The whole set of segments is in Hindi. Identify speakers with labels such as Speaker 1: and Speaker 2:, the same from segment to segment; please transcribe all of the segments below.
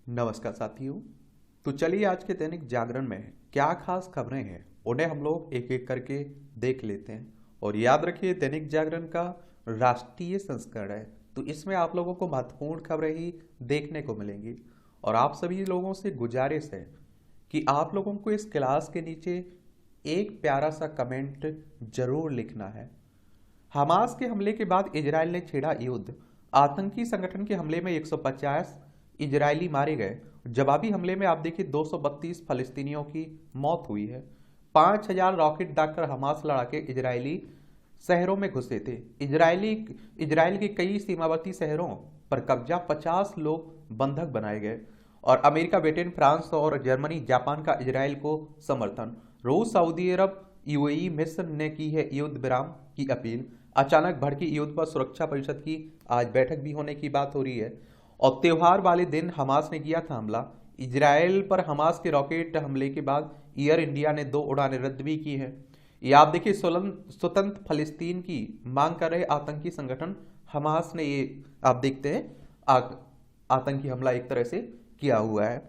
Speaker 1: नमस्कार साथियों। तो चलिए आज के दैनिक जागरण में क्या खास खबरें हैं उन्हें हम लोग एक एक करके देख लेते हैं। और याद रखिए दैनिक जागरण का राष्ट्रीय संस्करण है, तो इसमें आप लोगों को महत्वपूर्ण खबरें ही देखने को मिलेंगी। और आप सभी लोगों से गुजारिश है कि आप लोगों को इस क्लास के नीचे एक प्यारा सा कमेंट जरूर लिखना है। हमास के हमले के बाद इजराइल ने छेड़ा युद्ध। आतंकी संगठन के हमले में 150 इजरायली मारे गए। जवाबी हमले में आप देखिए 232 फलस्तीनियों की मौत हुई है। 5000 रॉकेट दागकर हमास लड़ाके इजरायली शहरों में घुसे थे। इजराइल के कई सीमावर्ती शहरों पर कब्जा, 50 लोग बंधक बनाए गए। और अमेरिका, ब्रिटेन, फ्रांस और जर्मनी, जापान का इजराइल को समर्थन। रूस, सऊदी अरब, यूएई, मिस्र ने की है युद्ध विराम की अपील। अचानक भड़की युद्ध पर सुरक्षा परिषद की आज बैठक भी होने की बात हो रही है। और त्योहार वाले दिन हमास ने किया था हमला। इजराइल पर हमास के रॉकेट हमले के बाद एयर इंडिया ने 2 उड़ानें रद्द भी की है। ये आप देखिए स्वतंत्र फलस्तीन की मांग कर रहे आतंकी संगठन हमास ने ये आप देखते हैं आतंकी हमला एक तरह से किया हुआ है।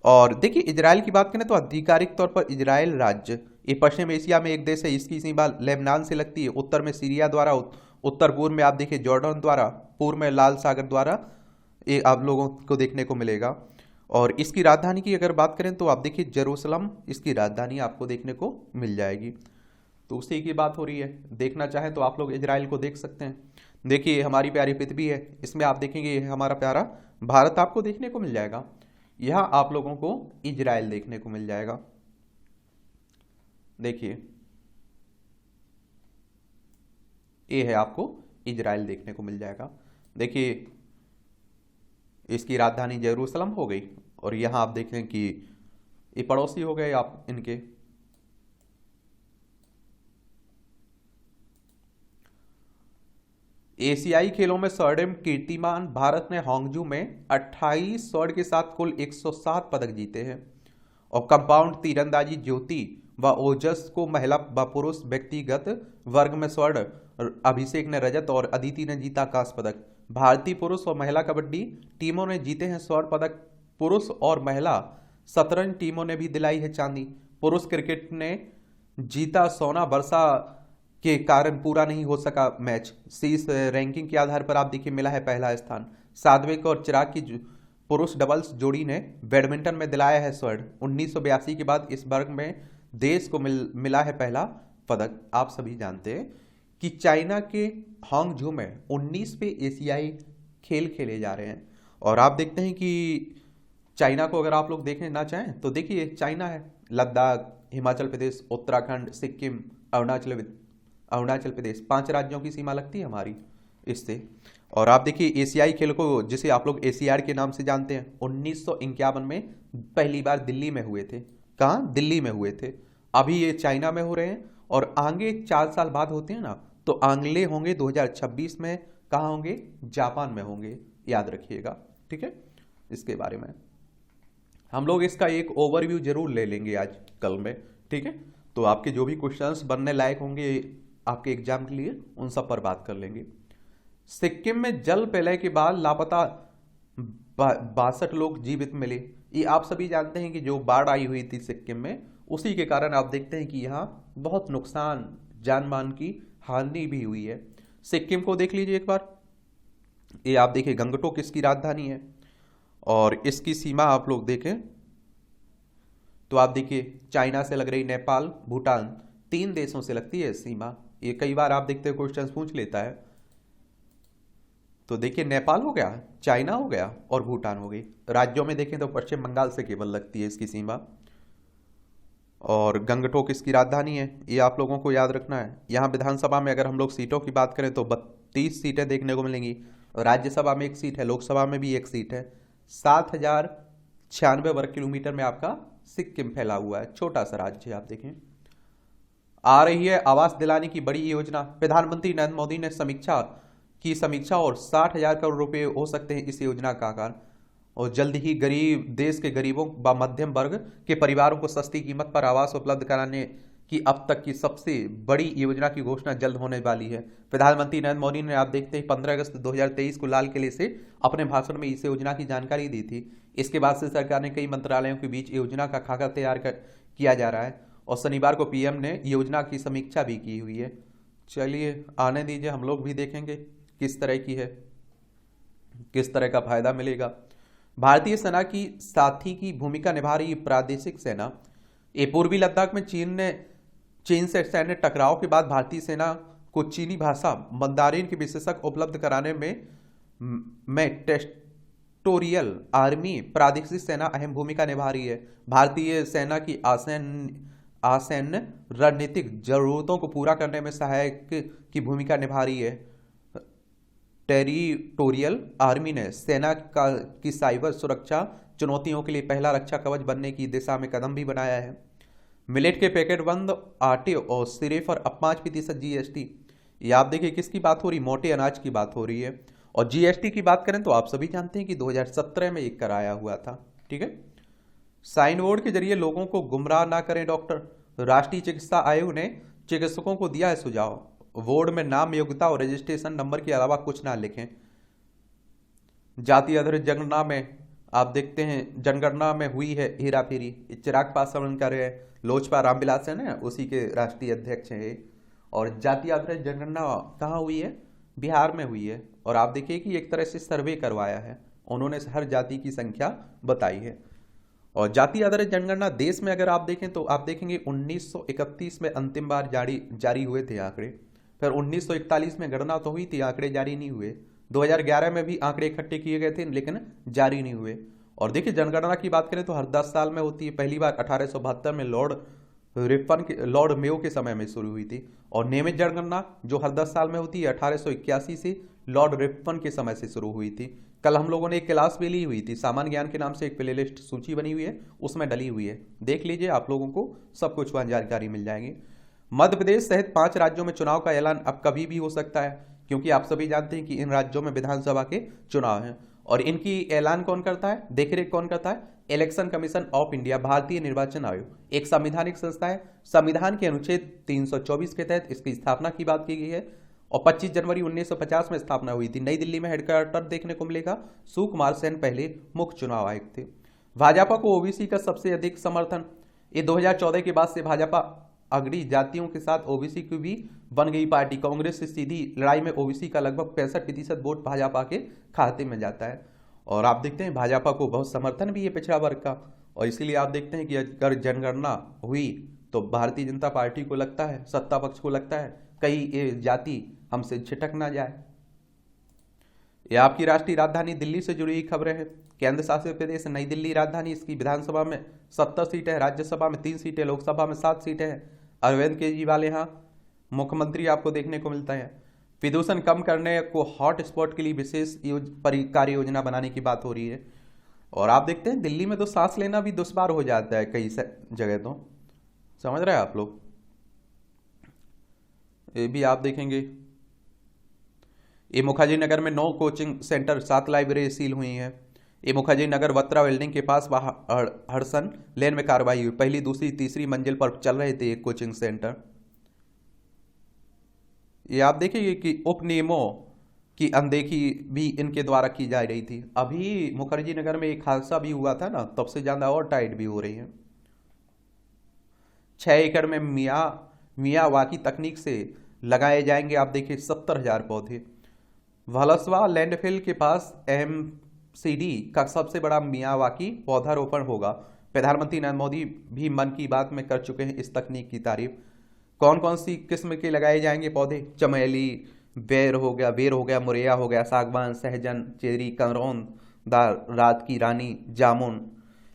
Speaker 1: और देखिए इजराइल की बात करें तो आधिकारिक तौर पर इजराइल राज्य ये पश्चिम एशिया में एक देश है। इसकी सीमा लेबनान से लगती है, उत्तर में सीरिया द्वारा, उत्तर पूर्व में आप देखिए जॉर्डन द्वारा, पूर्व में लाल सागर द्वारा ये आप लोगों को देखने को मिलेगा। और इसकी राजधानी की अगर बात करें तो आप देखिए जेरूसलम इसकी राजधानी आपको देखने को मिल जाएगी। तो उसी की बात हो रही है। देखना चाहें तो आप लोग इजराइल को देख सकते हैं। देखिए हमारी प्यारी पृथ्वी है, इसमें आप देखेंगे ये हमारा प्यारा भारत आपको देखने को मिल जाएगा। यहाँ आप लोगों को इजराइल देखने को मिल जाएगा। देखिए ये है आपको इजराइल देखने को मिल जाएगा। देखिए इसकी राजधानी जेरूसलम हो गई। और यहाँ आप देखें कि ये पड़ोसी हो गए आप इनके। एशियाई खेलों में स्वर्णिम कीर्तिमान, भारत ने हांगजू में 28 स्वर्ण के साथ कुल 107 पदक जीते हैं। और कंपाउंड तीरंदाजी ज्योति व ओजस को महिला व पुरुष व्यक्तिगत वर्ग में स्वर्ण, अभिषेक ने रजत और अदिति ने जीता कांस्य पदक। भारतीय पुरुष और महिला कबड्डी टीमों ने जीते हैं स्वर्ण पदक। पुरुष और महिला शतरंज टीमों ने भी दिलाई है चांदी। पुरुष क्रिकेट ने जीता सोना, वर्षा के कारण पूरा नहीं हो सका मैच। शीर्ष रैंकिंग के आधार पर आप देखिए मिला है पहला स्थान। साध्विक और चिराग की पुरुष डबल्स जोड़ी ने बैडमिंटन में दिलाया है स्वर्ण। 1982 के बाद इस वर्ग में देश को मिला है पहला पदक। आप सभी जानते हैं कि चाइना के हांगझू में 19वें एशियाई खेल खेले जा रहे हैं। और आप देखते हैं कि चाइना को अगर आप लोग देखने ना चाहें तो देखिए चाइना है, लद्दाख, हिमाचल प्रदेश, उत्तराखंड, सिक्किम, अरुणाचल प्रदेश, 5 राज्यों की सीमा लगती है हमारी इससे। और आप देखिए एशियाई खेल को जिसे आप लोग एशियाड के नाम से जानते हैं 1951 में पहली बार दिल्ली में हुए थे। कहाँ? दिल्ली में हुए थे। अभी ये चाइना में हो रहे हैं और आगे 4 साल बाद होते हैं ना, तो अगले होंगे 2026 में। कहाँ होंगे? जापान में होंगे, याद रखिएगा। ठीक है, इसके बारे में हम लोग इसका एक ओवरव्यू जरूर ले लेंगे आज कल में। ठीक है, तो आपके जो भी क्वेश्चंस बनने लायक होंगे आपके एग्जाम के लिए उन सब पर बात कर लेंगे। सिक्किम में जल प्रलय के बाद लापता 62 लोग जीवित मिले। ये आप सभी जानते हैं कि जो बाढ़ आई हुई थी सिक्किम में, उसी के कारण आप देखते हैं कि यहाँ बहुत नुकसान, जान मान की हानि भी हुई है। सिक्किम को देख लीजिए एक बार। ये आप देखिए गंगटोक इसकी राजधानी है। और इसकी सीमा आप लोग देखें तो आप देखिए चाइना से लग रही, नेपाल, भूटान, 3 देशों से लगती है सीमा। ये कई बार आप देखते हैं क्वेश्चंस पूछ लेता है। तो देखिए नेपाल हो गया, चाइना हो गया और भूटान हो गई। राज्यों में देखें तो पश्चिम बंगाल से केवल लगती है इसकी सीमा। और गंगटोक इसकी राजधानी है, ये आप लोगों को याद रखना है। यहाँ विधानसभा में अगर हम लोग सीटों की बात करें तो 32 सीटें देखने को मिलेंगी। राज्यसभा में 1 सीट है, लोकसभा में भी 1 सीट है। 7096 वर्ग किलोमीटर में आपका सिक्किम फैला हुआ है, छोटा सा राज्य है। आप देखें आ रही है आवास दिलाने की बड़ी योजना। प्रधानमंत्री नरेंद्र मोदी ने समीक्षा और 60,000 करोड़ रुपए हो सकते हैं इस योजना का आकार। और जल्द ही देश के गरीबों व मध्यम वर्ग के परिवारों को सस्ती कीमत पर आवास उपलब्ध कराने कि अब तक की सबसे बड़ी योजना की घोषणा जल्द होने वाली है। प्रधानमंत्री नरेंद्र मोदी ने आप देखते हैं 15 अगस्त 2023 को लाल किले से अपने भाषण में इस योजना की जानकारी दी थी। इसके बाद से सरकार ने कई मंत्रालयों के बीच योजना का खाका किया जा रहा है और शनिवार को पीएम ने योजना की समीक्षा भी की हुई है। चलिए आने दीजिए, हम लोग भी देखेंगे किस तरह की है, किस तरह का फायदा मिलेगा। भारतीय सेना की साथी की भूमिका निभा रही प्रादेशिक सेना। ये पूर्वी लद्दाख में चीन से सैन्य टकराव के बाद भारतीय सेना को चीनी भाषा मंदारिन की विशेषज्ञ उपलब्ध कराने में टेरिटोरियल आर्मी प्रादेशिक सेना अहम भूमिका निभा रही है। भारतीय सेना की आसन्न रणनीतिक जरूरतों को पूरा करने में सहायक की भूमिका निभा रही है। टेरिटोरियल आर्मी ने सेना की साइबर सुरक्षा चुनौतियों के लिए पहला रक्षा कवच बनने की दिशा में कदम भी बनाया है। मिलेट के पैकेट बंद आटे और सिरे पर अब 5% जीएसटी। ये आप देखिए किसकी बात हो रही, मोटे अनाज की बात हो रही है। और जीएसटी की बात करें तो आप सभी जानते हैं कि 2017 में एक कराया हुआ था। ठीक है, साइन बोर्ड के जरिए लोगों को गुमराह ना करें डॉक्टर। राष्ट्रीय चिकित्सा आयोग ने चिकित्सकों को दिया है सुझाव, बोर्ड में नाम, योग्यता और रजिस्ट्रेशन नंबर के अलावा कुछ ना लिखें। जाति आधारित जनगणना में आप देखते हैं, जनगणना में हुई है हेरा फेरी। चिराग पासवान कर रहे हैं, लोजपा रामविलास है ना, उसी के राष्ट्रीय अध्यक्ष हैं। और जाति आधारित जनगणना कहाँ हुई है, बिहार में हुई है। और आप देखिए कि एक तरह से सर्वे करवाया है उन्होंने, हर जाति की संख्या बताई है। और जाति आधारित जनगणना देश में अगर आप देखें तो आप देखेंगे 1931 में अंतिम बार जारी हुए थे आंकड़े, फिर 1941 में गणना तो हुई थी, आंकड़े जारी नहीं हुए। 2011 में भी आंकड़े इकट्ठे किए गए थे लेकिन जारी नहीं हुए। और देखिए जनगणना की बात करें तो हर 10 साल में होती है। पहली बार 1872 में लॉर्ड मेयो के समय में शुरू हुई थी। और नियमित जनगणना जो हर 10 साल में होती है 1881 से लॉर्ड रिपन के समय से शुरू हुई थी। कल हम लोगों ने एक क्लास भी ली हुई थी, सामान्य ज्ञान के नाम से एक प्लेलिस्ट सूची बनी हुई है, उसमें डली हुई है, देख लीजिए, आप लोगों को सब कुछ वहां जानकारी मिल जाएगी। मध्य प्रदेश सहित 5 राज्यों में चुनाव का ऐलान अब कभी भी हो सकता है, क्योंकि आप सभी जानते हैं कि इन राज्यों में विधानसभा के चुनाव हैं। और इनकी ऐलान कौन करता है, देखरेख कौन करता है, इलेक्शन कमीशन ऑफ इंडिया, भारतीय निर्वाचन आयोग, एक संवैधानिक संस्था है। संविधान के अनुच्छेद 324 के तहत इसकी स्थापना की बात की गई है और 25 जनवरी 1950 में स्थापना हुई थी। नई दिल्ली में हेडक्वार्टर देखने को मिलेगा। सुकुमार सेन पहले मुख्य चुनाव आयुक्त थे। भाजपा को ओबीसी का सबसे अधिक समर्थन। ये 2014 के बाद से भाजपा अग्रणी जातियों के साथ ओबीसी की भी बन गई पार्टी। कांग्रेस से सीधी लड़ाई में ओबीसी का लगभग 65% वोट भाजपा के खाते में जाता है। और आप देखते हैं भाजपा को बहुत समर्थन भी है पिछड़ा वर्ग का। और इसीलिए आप देखते हैं कि अगर जनगणना हुई तो भारतीय जनता पार्टी को लगता है, सत्ता पक्ष को लगता है कहीं ये जाति हमसे छिटक ना जाए। ये आपकी राष्ट्रीय राजधानी दिल्ली से जुड़ी हुई खबरें हैं। केंद्र शासित प्रदेश नई दिल्ली राजधानी, इसकी विधानसभा में 70 सीटें हैं, राज्यसभा में 3 सीटें, लोकसभा में 7 सीटें हैं। अरविंद केजरीवाल यहाँ मुख्यमंत्री आपको देखने को मिलता है। प्रदूषण कम करने को हॉट स्पॉट के लिए विशेष कार्य योजना बनाने की बात हो रही है। और आप देखते हैं दिल्ली में तो सांस लेना भी दुश्वार हो जाता है कई जगह, तो समझ रहे हैं आप लोग। ये भी आप देखेंगे, ये मुखर्जी नगर में 9 कोचिंग सेंटर, 7 लाइब्रेरी सील हुई हैं। ये मुखर्जी नगर वत्रा बिल्डिंग के पास हडसन लेन में कार्रवाई हुई। पहली, दूसरी, तीसरी मंजिल पर चल रहे थे एक कोचिंग सेंटर। ये आप देखिए कि उप नियमों की अनदेखी भी इनके द्वारा की जा रही थी। अभी मुखर्जी नगर में एक हादसा भी हुआ था ना, तब से ज्यादा और टाइट भी हो रही है। 6 एकड़ में मियावाकी तकनीक से लगाए जाएंगे आप देखिए 70,000 पौधे। वलसवा लैंडफिल के पास एमसीडी का सबसे बड़ा मियावाकी पौधारोपण होगा। प्रधानमंत्री नरेंद्र मोदी भी मन की बात में कर चुके हैं इस तकनीक की तारीफ। कौन कौन सी किस्म के लगाए जाएंगे पौधे, चमेली, बेर हो गया, मुरैया हो गया, सागवान, सहजन, चेरी, कंदरौन, रात की रानी, जामुन,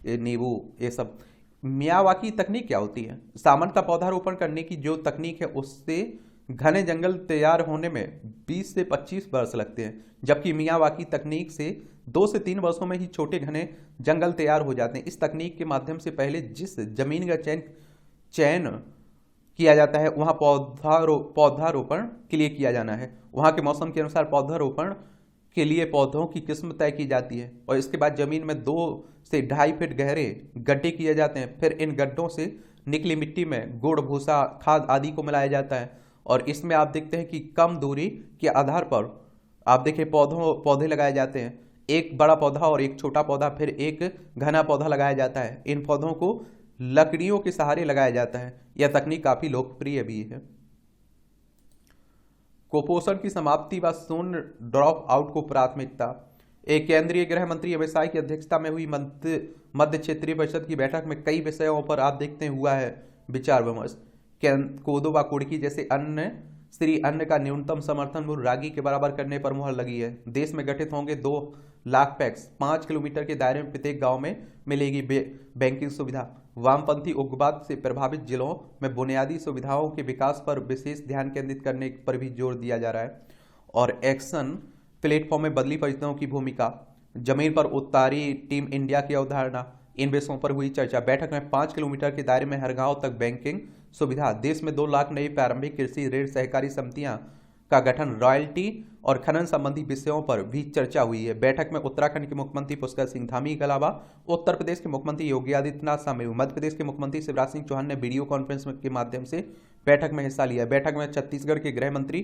Speaker 1: नींबू, ये सब। मियावाकी तकनीक क्या होती है? सामान्यतः पौधारोपण करने की जो तकनीक है उससे घने जंगल तैयार होने में 20 से 25 वर्ष लगते हैं, जबकि मियावाकी तकनीक से 2 से 3 वर्षों में ही छोटे घने जंगल तैयार हो जाते हैं। इस तकनीक के माध्यम से पहले जिस जमीन का चयन किया जाता है वहां पौधारोपण के लिए किया जाना है। वहां के मौसम के अनुसार पौधारोपण के लिए पौधों की किस्म तय की जाती है और इसके बाद जमीन में 2 से 2.5 फीट गहरे गड्ढे किए जाते हैं। फिर इन गड्ढों से निकली मिट्टी में गुड़, भूसा, खाद आदि को मिलाया जाता है। और इसमें आप देखते हैं कि कम दूरी के आधार पर आप देखिए पौधे लगाए जाते हैं। एक बड़ा पौधा और एक छोटा पौधा, फिर एक घना पौधा लगाया जाता है। इन पौधों को लकड़ियों के सहारे लगाया जाता है। यह तकनीक काफी लोकप्रिय भी है। कुपोषण की समाप्ति व शून्य ड्रॉप आउट को प्राथमिकता। एक केंद्रीय गृह मंत्री अमित शाह की अध्यक्षता में हुई मध्य क्षेत्रीय परिषद की बैठक में कई विषयों पर आप देखते हैं हुआ है विचार विमर्श। कोदो व कुड़की जैसे अन्न का न्यूनतम समर्थन मूल्य रागी के बराबर करने पर मुहर लगी है। देश में गठित होंगे 2 लाख पैक्स। 5 किलोमीटर के दायरे में प्रत्येक गांव में मिलेगी बैंकिंग सुविधा। वामपंथी उग्रवाद से प्रभावित जिलों में बुनियादी सुविधाओं के विकास पर विशेष ध्यान केंद्रित करने पर भी जोर दिया जा रहा है। और एक्शन प्लेटफॉर्म में बदली परिस्थितियों की भूमिका, जमीन पर उतारी टीम इंडिया की अवधारणा, इन विषयों पर हुई चर्चा। बैठक में 5 किलोमीटर के दायरे में हर गांव तक बैंकिंग सुविधा, देश में 2 लाख नई प्रारंभिक कृषि ऋण सहकारी समितियां का गठन, रॉयल्टी और खनन संबंधी विषयों पर भी चर्चा हुई है। बैठक में उत्तराखंड के मुख्यमंत्री पुष्कर सिंह धामी के अलावा उत्तर प्रदेश के मुख्यमंत्री योगी आदित्यनाथ शामिल हुए। मध्य प्रदेश के मुख्यमंत्री शिवराज सिंह चौहान ने वीडियो कॉन्फ्रेंस के माध्यम से बैठक में हिस्सा लिया। बैठक में छत्तीसगढ़ के गृह मंत्री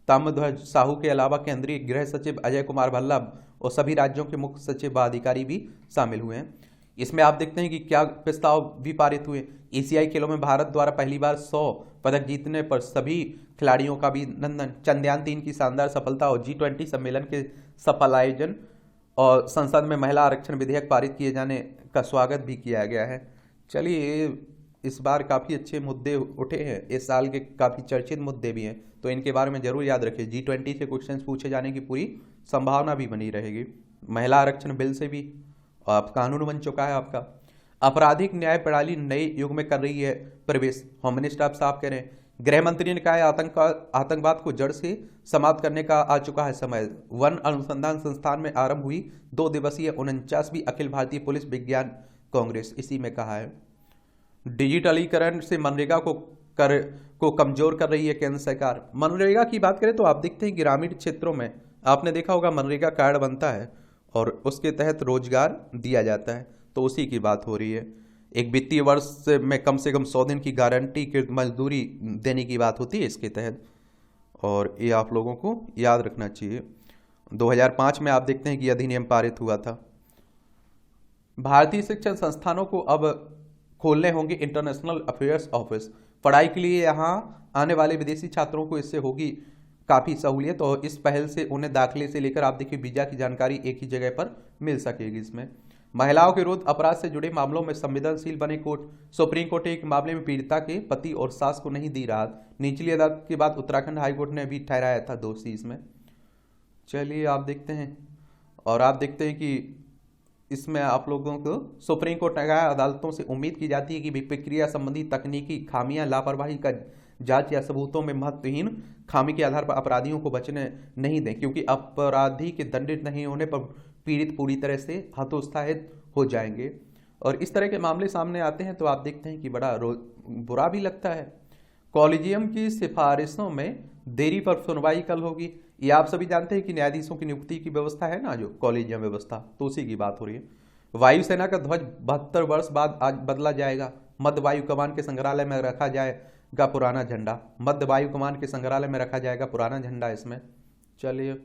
Speaker 1: ताम्रध्वज साहू के अलावा केंद्रीय गृह सचिव अजय कुमार भल्ला और सभी राज्यों के मुख्य सचिव व अधिकारी भी शामिल हुए हैं। इसमें आप देखते हैं कि क्या प्रस्ताव भी पारित हुए। एशियाई खेलों में भारत द्वारा पहली बार 100 पदक जीतने पर सभी खिलाड़ियों का भी अभिनंदन। चंद्रयान 3 की शानदार सफलता और G20 सम्मेलन के सफल आयोजन और संसद में महिला आरक्षण विधेयक पारित किए जाने का स्वागत भी किया गया है। चलिए, इस बार काफ़ी अच्छे मुद्दे उठे हैं। इस साल के काफ़ी चर्चित मुद्दे भी हैं, तो इनके बारे में जरूर याद रखिए। G20 से क्वेश्चंस पूछे जाने की पूरी संभावना भी बनी रहेगी। महिला आरक्षण बिल से भी आप कानून बन चुका है आपका। आपराधिक न्याय प्रणाली नए युग में कर रही है प्रवेश, होम मिनिस्टर आप साफ कह रहे हैं। गृह मंत्री ने कहा है आतंकवाद को जड़ से समाप्त करने का आ चुका है समय। वन अनुसंधान संस्थान में आरंभ हुई 2 दिवसीय 49वीं अखिल भारतीय पुलिस विज्ञान कांग्रेस, इसी में कहा है। डिजिटलीकरण से मनरेगा को कमजोर कर रही है केंद्र सरकार। मनरेगा की बात करें तो आप देखते हैं ग्रामीण क्षेत्रों में आपने देखा होगा मनरेगा कार्ड बनता है और उसके तहत रोजगार दिया जाता है, तो उसी की बात हो रही है। एक वित्तीय वर्ष में कम से कम 100 दिन की गारंटी की मजदूरी देने की बात होती है इसके तहत, और ये आप लोगों को याद रखना चाहिए। 2005 में आप देखते हैं कि अधिनियम पारित हुआ था। भारतीय शिक्षण संस्थानों को अब खोलने होंगे इंटरनेशनल अफेयर्स ऑफिस। पढ़ाई के लिए यहाँ आने वाले विदेशी छात्रों को इससे होगी काफ़ी सहूलियत, और इस पहल से उन्हें दाखिले से लेकर आप देखिए वीजा की जानकारी एक ही जगह पर मिल सकेगी। इसमें महिलाओं के विरुद्ध अपराध से जुड़े मामलों में संवेदनशील बने कोर्ट। सुप्रीम कोर्ट एक मामले में पीड़िता के पति और सास को नहीं दी राहत। निचली अदालत के बाद उत्तराखंड हाईकोर्ट ने भी ठहराया था दोषी इसमें। चलिए आप देखते हैं, और आप देखते हैं कि इसमें आप लोगों को सुप्रीम कोर्ट ने कहा अदालतों से उम्मीद की जाती है कि प्रक्रिया संबंधी तकनीकी खामियां, लापरवाही का जांच या सबूतों में महत्वहीन खामी के आधार पर अपराधियों को बचने नहीं दें, क्योंकि अपराधी के दंडित नहीं होने पर पीड़ित पूरी तरह से हतोत्साहित हो जाएंगे। और इस तरह के मामले सामने आते हैं तो आप देखते हैं कि बड़ा बुरा भी लगता है। कॉलेजियम की सिफारिशों में देरी पर सुनवाई कल होगी। ये आप सभी जानते हैं कि न्यायाधीशों की नियुक्ति की व्यवस्था है ना, जो कॉलेजियम व्यवस्था, तो उसी की बात हो रही है। वायुसेना का ध्वज 72 वर्ष बाद आज बदला जाएगा। मध्य वायु कमान के संग्रहालय में रखा जाएगा पुराना झंडा। मध्य वायु कमान के संग्रहालय में रखा जाएगा पुराना झंडा इसमें। चलिए,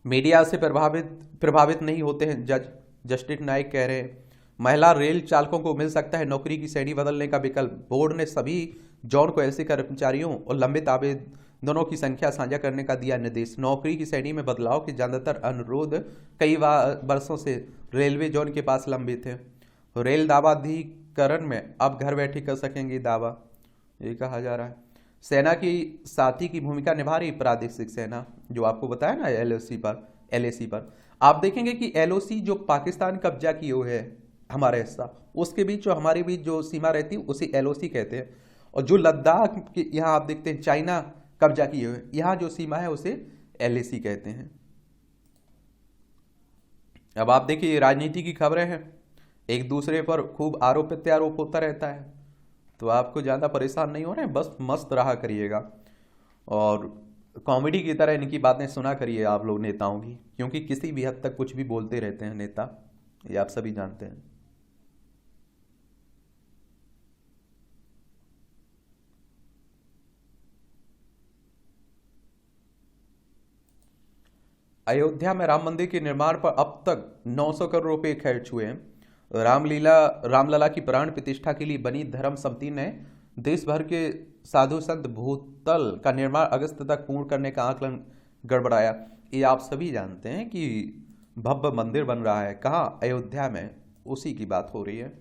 Speaker 1: मीडिया से प्रभावित नहीं होते हैं जज, जस्टिस नाइक कह रहे हैं। महिला रेल चालकों को मिल सकता है नौकरी की श्रेणी बदलने का विकल्प। बोर्ड ने सभी जॉन को ऐसे कर्मचारियों और लंबित आवेदनों की संख्या साझा करने का दिया निर्देश। नौकरी की श्रेणी में बदलाव के ज्यादातर अनुरोध कई वर्षों से रेलवे जॉन के पास लंबित थे। रेल दावाधिकरण में अब घर बैठे कर सकेंगे दावा, ये कहा जा रहा है। सेना की साथी की भूमिका निभा रही प्रादेशिक सेना, जो आपको बताया ना LAC पर आप देखेंगे कि LOC जो पाकिस्तान कब्जा किए हुए है हमारा हिस्सा, उसके बीच जो हमारे बीच जो सीमा रहती है उसे LOC कहते हैं। और जो लद्दाख के यहाँ आप देखते हैं चाइना कब्जा किए हुए, यहाँ जो सीमा है उसे LAC कहते हैं। अब आप देखिए राजनीति की खबरें हैं, एक दूसरे पर खूब आरोप प्रत्यारोप होता रहता है, तो आपको ज़्यादा परेशान नहीं हो रहे हैं, बस मस्त रहा करिएगा और कॉमेडी की तरह इनकी बातें सुना करिए आप लोग नेताओं की, क्योंकि किसी भी हद तक कुछ भी बोलते रहते हैं नेता, ये आप सभी जानते हैं। अयोध्या में राम मंदिर के निर्माण पर अब तक 900 करोड़ रुपए खर्च हुए हैं। रामलला की प्राण प्रतिष्ठा के लिए बनी धर्म समिति ने देश भर के साधु संत भूतल का निर्माण अगस्त तक पूर्ण करने का आकलन गड़बड़ाया। ये आप सभी जानते हैं कि भव्य मंदिर बन रहा है कहाँ, अयोध्या में, उसी की बात हो रही है।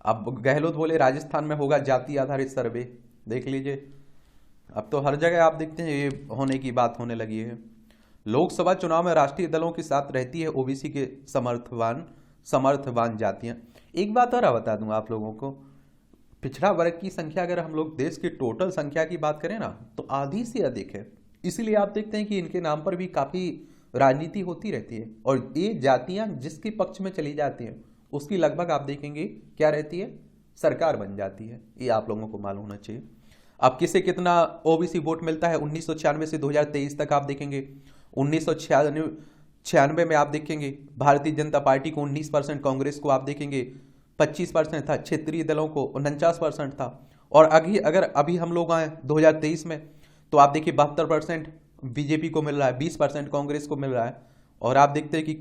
Speaker 1: अब गहलोत बोले राजस्थान में होगा जाति आधारित सर्वे, देख लीजिए अब तो हर जगह आप देखते हैं ये होने की बात होने लगी है। लोकसभा चुनाव में राष्ट्रीय दलों के साथ रहती है ओबीसी के समर्थवान जातियां। एक बात और बता दूं आप लोगों को, पिछड़ा वर्ग की संख्या अगर हम लोग देश की टोटल संख्या की बात करें ना तो आधी से अधिक है। इसीलिए आप देखते हैं कि इनके नाम पर भी काफी राजनीति होती रहती है और ये जातियां जिसके पक्ष में चली जाती हैं उसकी लगभग आप देखेंगे क्या रहती है, सरकार बन जाती है। ये आप लोगों को मालूम होना चाहिए। अब किसे कितना ओबीसी वोट मिलता है 1996 से 2023 तक आप देखेंगे। 1996 में आप देखेंगे भारतीय जनता पार्टी को 19%, कांग्रेस को आप देखेंगे 25% था, क्षेत्रीय दलों को 49% था। और अगर अभी हम लोग आए 2023 में तो आप देखिए 72% बीजेपी को मिल रहा है, 20% कांग्रेस को मिल रहा है। और आप देखते हैं कि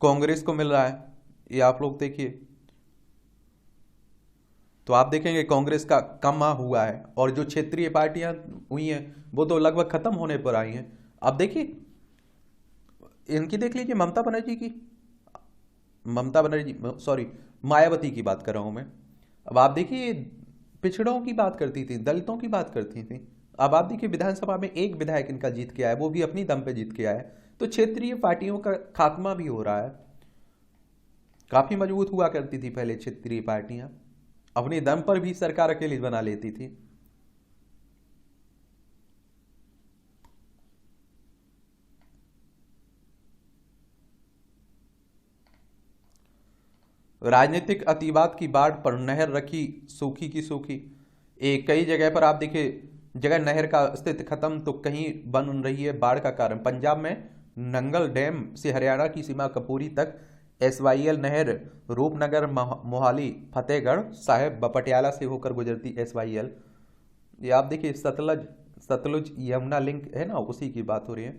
Speaker 1: कांग्रेस को मिल रहा है, ये आप लोग देखिए तो आप देखेंगे कांग्रेस का कम हुआ है और जो क्षेत्रीय पार्टियां हुई हैं वो तो लगभग खत्म होने पर आई हैं। अब देखिए इनकी देख लीजिए ममता बनर्जी सॉरी मायावती की बात कर रहा हूं मैं। अब आप देखिए पिछड़ों की बात करती थी, दलितों की बात करती थी। अब आप देखिए विधानसभा में एक विधायक इनका जीत के आया, वो भी अपनी दम पे जीत के आया। तो क्षेत्रीय पार्टियों का खात्मा भी हो रहा है। काफी मजबूत हुआ करती थी पहले क्षेत्रीय पार्टियां, अपने दम पर भी सरकार अकेली बना लेती थी। राजनीतिक अतिवाद की बाढ़ पर नहर रखी सूखी की सूखी। एक कई जगह पर आप देखिए जगह नहर का अस्तित्व खत्म तो कहीं बन रही है बाढ़ का कारण। पंजाब में नंगल डैम से हरियाणा की सीमा कपूरी तक एसवाईएल नहर रूपनगर मोहाली फतेहगढ़ साहिब पटियाला से होकर गुजरती एसवाईएल। ये आप देखिए सतलुज यमुना लिंक है ना, उसी की बात हो रही है।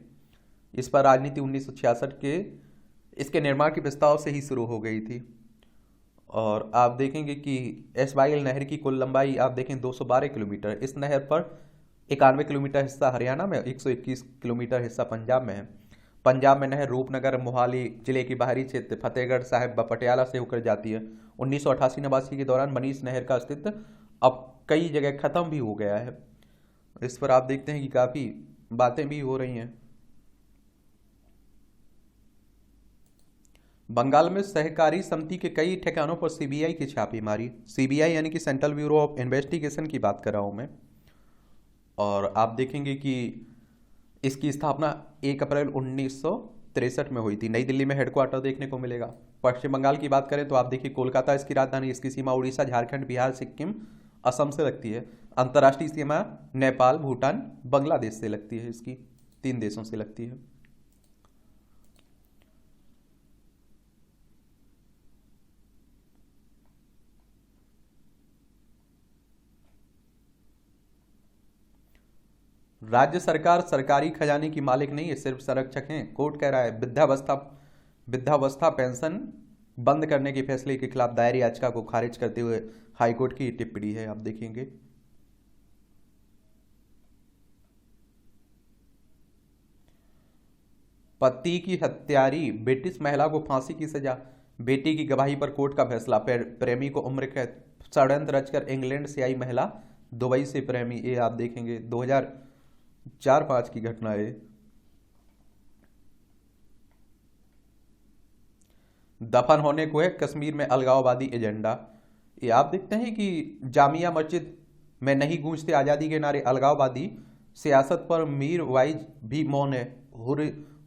Speaker 1: इस पर राजनीति 1966 के इसके निर्माण के प्रस्ताव से ही शुरू हो गई थी। और आप देखेंगे कि एसवाईएल नहर की कुल लंबाई आप देखें 212 किलोमीटर। इस नहर पर 91 किलोमीटर हिस्सा हरियाणा में, 121 किलोमीटर हिस्सा पंजाब में है। पंजाब में नहर रूपनगर मोहाली जिले की बाहरी क्षेत्र फतेहगढ़ साहिब पटियाला से होकर जाती है। 1988-89 के दौरान बनी इस नहर का अस्तित्व अब कई जगह खत्म भी हो गया है। इस पर आप देखते हैं कि काफी बातें भी हो रही हैं। बंगाल में सहकारी समिति के कई ठिकानों पर सीबीआई की छापेमारी। सीबीआई यानी कि सेंट्रल ब्यूरो ऑफ इन्वेस्टिगेशन की बात कर रहा हूं मैं। और आप देखेंगे कि इसकी स्थापना 1 अप्रैल 1963 में हुई थी। नई दिल्ली में हेडक्वार्टर देखने को मिलेगा। पश्चिम बंगाल की बात करें तो आप देखिए कोलकाता इसकी राजधानी, इसकी सीमा उड़ीसा झारखंड बिहार सिक्किम असम से लगती है। अंतर्राष्ट्रीय सीमा नेपाल भूटान बांग्लादेश से लगती है, इसकी 3 देशों से लगती है। राज्य सरकार सरकारी खजाने की मालिक नहीं है, सिर्फ संरक्षक हैं। कोर्ट कह रहा है वृद्धावस्था पेंशन बंद करने के फैसले के खिलाफ दायर याचिका को खारिज करते हुए हाईकोर्ट की टिप्पणी है। आप देखेंगे पति की हत्यारी ब्रिटिश महिला को फांसी की सजा। बेटी की गवाही पर कोर्ट का फैसला। प्रेमी को उम्र कैद। षड्यंत्र रचकर इंग्लैंड से आई महिला दुबई से प्रेमी। ये आप देखेंगे 2004-5 की घटना है। दफन होने को है कश्मीर में अलगाववादी एजेंडा। ये आप देखते हैं कि जामिया मस्जिद में नहीं गूंजते आज़ादी के नारे। अलगाववादी सियासत पर मीर वाइज भी मौन है।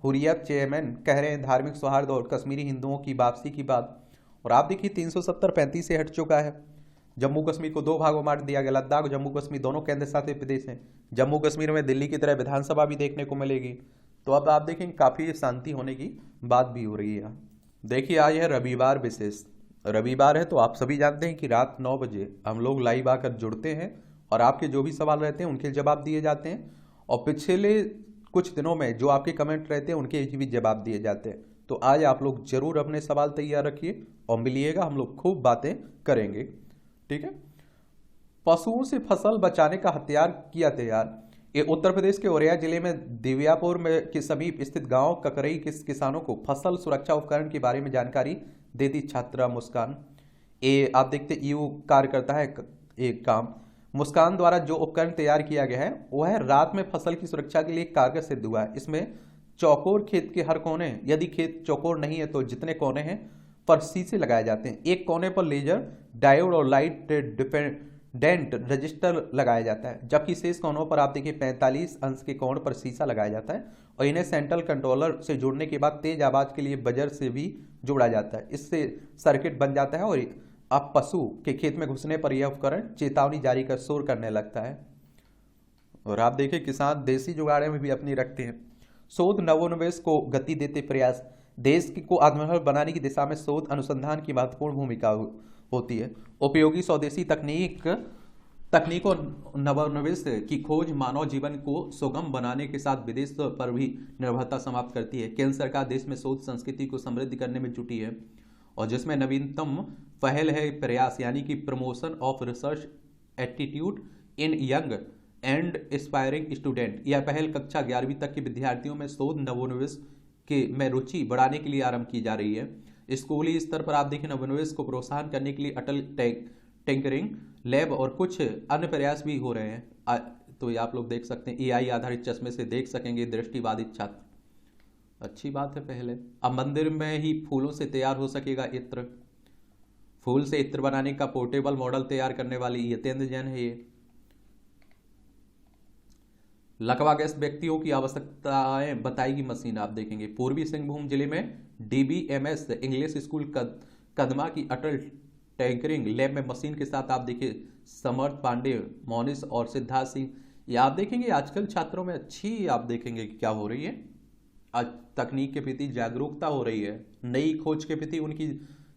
Speaker 1: हुर्रियत चेयरमैन कह रहे हैं धार्मिक सौहार्द और कश्मीरी हिंदुओं की वापसी की बात। और आप देखिए 370-35 से हट चुका है। जम्मू कश्मीर को 2 भागों में बांट दिया गया। लद्दाख और जम्मू कश्मीर दोनों केंद्र शासित प्रदेश हैं। जम्मू कश्मीर में दिल्ली की तरह विधानसभा भी देखने को मिलेगी। तो अब आप देखेंगे काफ़ी शांति होने की बात भी हो रही है। देखिए आज है रविवार विशेष। रविवार है तो आप सभी जानते हैं कि रात 9 बजे हम लोग लाइव आकर जुड़ते हैं और आपके जो भी सवाल रहते हैं उनके जवाब दिए जाते हैं, और पिछले कुछ दिनों में जो आपके कमेंट रहते हैं उनके भी जवाब दिए जाते हैं। तो आज आप लोग जरूर अपने सवाल तैयार रखिए और मिलिएगा, हम लोग खूब बातें करेंगे। ठीक है। पशुओं से फसल बचाने का हथियार किया तैयार। ये उत्तर प्रदेश के औरैया जिले में दिव्यापुर में के समीप स्थित गांव ककरई के किसानों को फसल सुरक्षा उपकरण के बारे में जानकारी दे दी छात्रा मुस्कान। ये आप देखते यू कार्य करता है एक काम। मुस्कान द्वारा जो उपकरण तैयार किया गया है वह रात में फसल की सुरक्षा के लिए कारगर सिद्ध हुआ है। इसमें चौकोर खेत के हर कोने, यदि खेत चौकोर नहीं है तो जितने कोने हैं पर शीशे लगाए जाते हैं। एक कोने पर लेजर डायोड और लाइट डेंट रजिस्टर लगाया जाता है, जबकि शेष कोनों पर आप देखिए 45 अंश के कोण पर शीशा लगाया जाता है, और इन्हें सेंट्रल कंट्रोलर से जोड़ने के बाद तेज आवाज के लिए बजर से भी जोड़ा जाता है। इससे सर्किट बन जाता है और अब पशु के खेत में घुसने पर यह उपकरण चेतावनी जारी कर शोर करने लगता है। और आप देखिए किसान देसी जुगाड़े में भी अपनी रखते हैं। शोध नवोन्मेष को गति देते प्रयास। देश को आत्मनिर्भर बनाने की दिशा में शोध अनुसंधान की महत्वपूर्ण भूमिका होती है। उपयोगी स्वदेशी तकनीक और नवोन्मेष की खोज मानव जीवन को सुगम बनाने के साथ विदेश पर भी निर्भरता समाप्त करती है। केंद्र सरकार देश में शोध संस्कृति को समृद्ध करने में जुटी है, और जिसमें नवीनतम पहल है प्रयास, यानी कि promotion of research attitude in young and aspiring student. यह पहल कक्षा 11वीं तक के विद्यार्थियों में शोध नवोन्मेष में रुचि बढ़ाने के लिए आरंभ की जा रही है। स्कूली स्तर पर आप देखें नवोन्मेष को प्रोत्साहन करने के लिए अटल टिंकरिंग लैब और कुछ अन्य प्रयास भी हो रहे हैं। तो ये आप लोग देख सकते हैं, एआई आधारित चश्मे से देख सकेंगे दृष्टिबाधित छात्र। अच्छी बात है। पहले अब मंदिर में ही फूलों से तैयार हो सकेगा इत्र। फूल से इत्र बनाने का पोर्टेबल मॉडल तैयार करने वाली यतेंद्र जैन है ये। लकवाग्रस्त व्यक्तियों की आवश्यकताएं बताएगी मशीन। आप देखेंगे पूर्वी सिंहभूम जिले में डीबीएमएस इंग्लिश स्कूल कदमा की अटल टैंकरिंग लैब में मशीन के साथ आप देखिए समर्थ पांडे, मोनिस और सिद्धार्थ सिंह। ये आप देखेंगे आजकल छात्रों में अच्छी आप देखेंगे क्या हो रही है, आज तकनीक के प्रति जागरूकता हो रही है, नई खोज के प्रति उनकी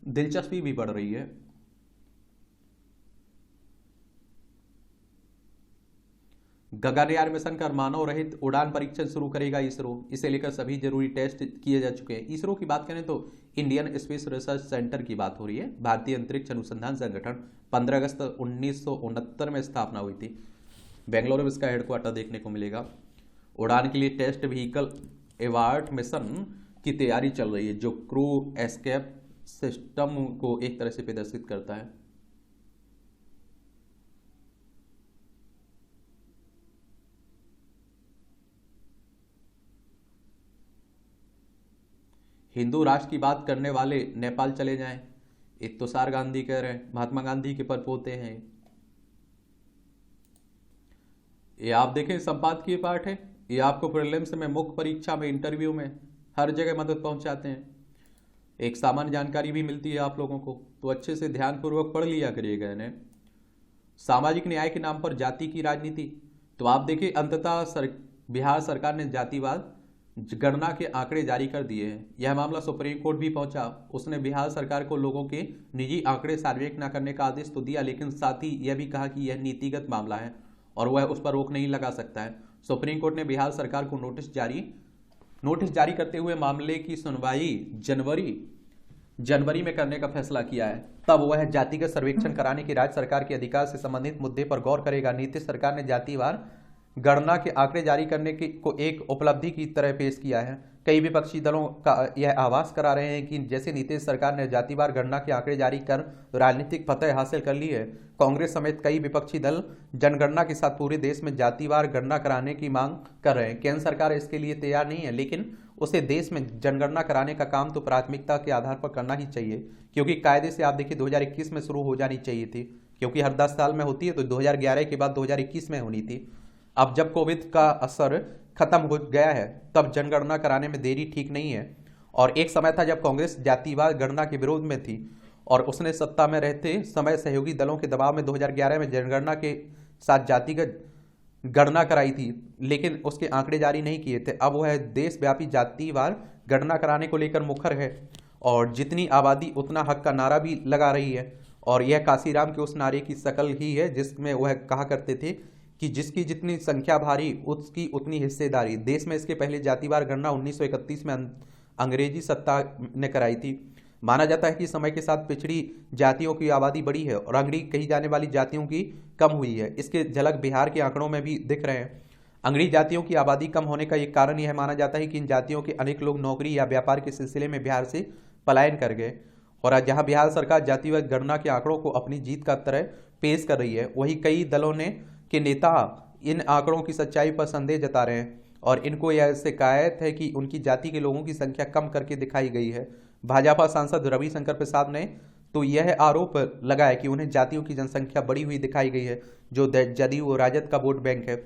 Speaker 1: दिलचस्पी भी बढ़ रही है। गगनयान मिशन का मानव रहित उड़ान परीक्षण शुरू करेगा इसरो। इसे लेकर सभी जरूरी टेस्ट किए जा चुके हैं। इसरो की बात करें तो इंडियन स्पेस रिसर्च सेंटर की बात हो रही है। भारतीय अंतरिक्ष अनुसंधान संगठन 15 अगस्त 1969 में स्थापना हुई थी। बेंगलुरु में इसका हेडक्वार्टर देखने को मिलेगा। उड़ान के लिए टेस्ट व्हीकल एवार्ट मिशन की तैयारी चल रही है, जो क्रू एस्केप सिस्टम को एक तरह से प्रदर्शित करता है। हिंदू राष्ट्र की बात करने वाले नेपाल चले जाएं, ये तुषार गांधी कह रहे हैं, महात्मा गांधी के परपोते हैं। ये आप देखें संपादकीय पाठ है। ये आपको प्रीलिम्स में, मुख्य परीक्षा में, इंटरव्यू में हर जगह मदद पहुंचाते हैं। एक सामान्य जानकारी भी मिलती है आप लोगों को, तो अच्छे से ध्यानपूर्वक पढ़ लिया करिएगा इन्हें। सामाजिक न्याय के नाम पर जाति की राजनीति। तो आप देखिए अंततः बिहार सरकार ने जातिवाद गणना के आंकड़े जारी कर दिए हैं। यह मामला सुप्रीम कोर्ट भी पहुंचा। उसने बिहार सरकार को लोगों के निजी आंकड़े सार्वजनिक न करने का आदेश तो दिया, लेकिन साथ ही यह भी कहा कि यह नीतिगत मामला है और वह उस पर रोक नहीं लगा सकता है। सुप्रीम कोर्ट ने बिहार सरकार को नोटिस जारी करते हुए मामले की सुनवाई जनवरी में करने का फैसला किया है। तब वह जातिगत सर्वेक्षण कराने के राज्य सरकार के अधिकार से संबंधित मुद्दे पर गौर करेगा। नीतीश सरकार ने जातिवार गणना के आंकड़े जारी करने को एक उपलब्धि की तरह पेश किया है। कई विपक्षी दलों का यह आभास करा रहे हैं कि जैसे नीतीश सरकार ने जातिवार गणना के आंकड़े जारी कर राजनीतिक फतह हासिल कर ली है, कांग्रेस समेत कई विपक्षी दल जनगणना के साथ पूरे देश में जातिवार गणना कराने की मांग कर रहे हैं। केंद्र सरकार इसके लिए तैयार नहीं है, लेकिन उसे देश में जनगणना कराने का काम तो प्राथमिकता के आधार पर करना ही चाहिए, क्योंकि कायदे से आप देखिए 2021 में शुरू हो जानी चाहिए थी, क्योंकि हर 10 साल में होती है, तो 2011 के बाद 2021 में होनी थी। अब जब कोविड का असर खत्म हो गया है, तब जनगणना कराने में देरी ठीक नहीं है। और एक समय था जब कांग्रेस जातिवार गणना के विरोध में थी और उसने सत्ता में रहते समय सहयोगी दलों के दबाव में 2011 में जनगणना के साथ जातिगत गणना कराई थी, लेकिन उसके आंकड़े जारी नहीं किए थे। अब वह देशव्यापी जातिवार गणना कराने को लेकर मुखर है और जितनी आबादी उतना हक का नारा भी लगा रही है। और यह काशीराम के उस नारे की शक्ल ही है जिसमें वह कहा करते थे कि जिसकी जितनी संख्या भारी उसकी उतनी हिस्सेदारी। देश में इसके पहले जातिवार गणना 1931 में अंग्रेजी सत्ता ने कराई थी। माना जाता है कि समय के साथ पिछड़ी जातियों की आबादी बढ़ी है और अंगड़ी कही जाने वाली जातियों की कम हुई है। इसके झलक बिहार के आंकड़ों में भी दिख रहे हैं। अंग्रेजी जातियों की आबादी कम होने का एक कारण यह माना जाता है कि इन जातियों के अनेक लोग नौकरी या व्यापार के सिलसिले में बिहार से पलायन कर गए। और आज जहां बिहार सरकार जातिवार गणना के आंकड़ों को अपनी जीत का तरह पेश कर रही है, वहीं कई दलों के नेता इन आंकड़ों की सच्चाई पर संदेह जता रहे हैं और इनको यह शिकायत है कि उनकी जाति के लोगों की संख्या कम करके दिखाई गई है। भाजपा सांसद रविशंकर प्रसाद ने तो यह आरोप लगाया कि उन्हें जातियों की जनसंख्या बढ़ी हुई दिखाई गई है, जो जदयू और राजद का वोट बैंक है।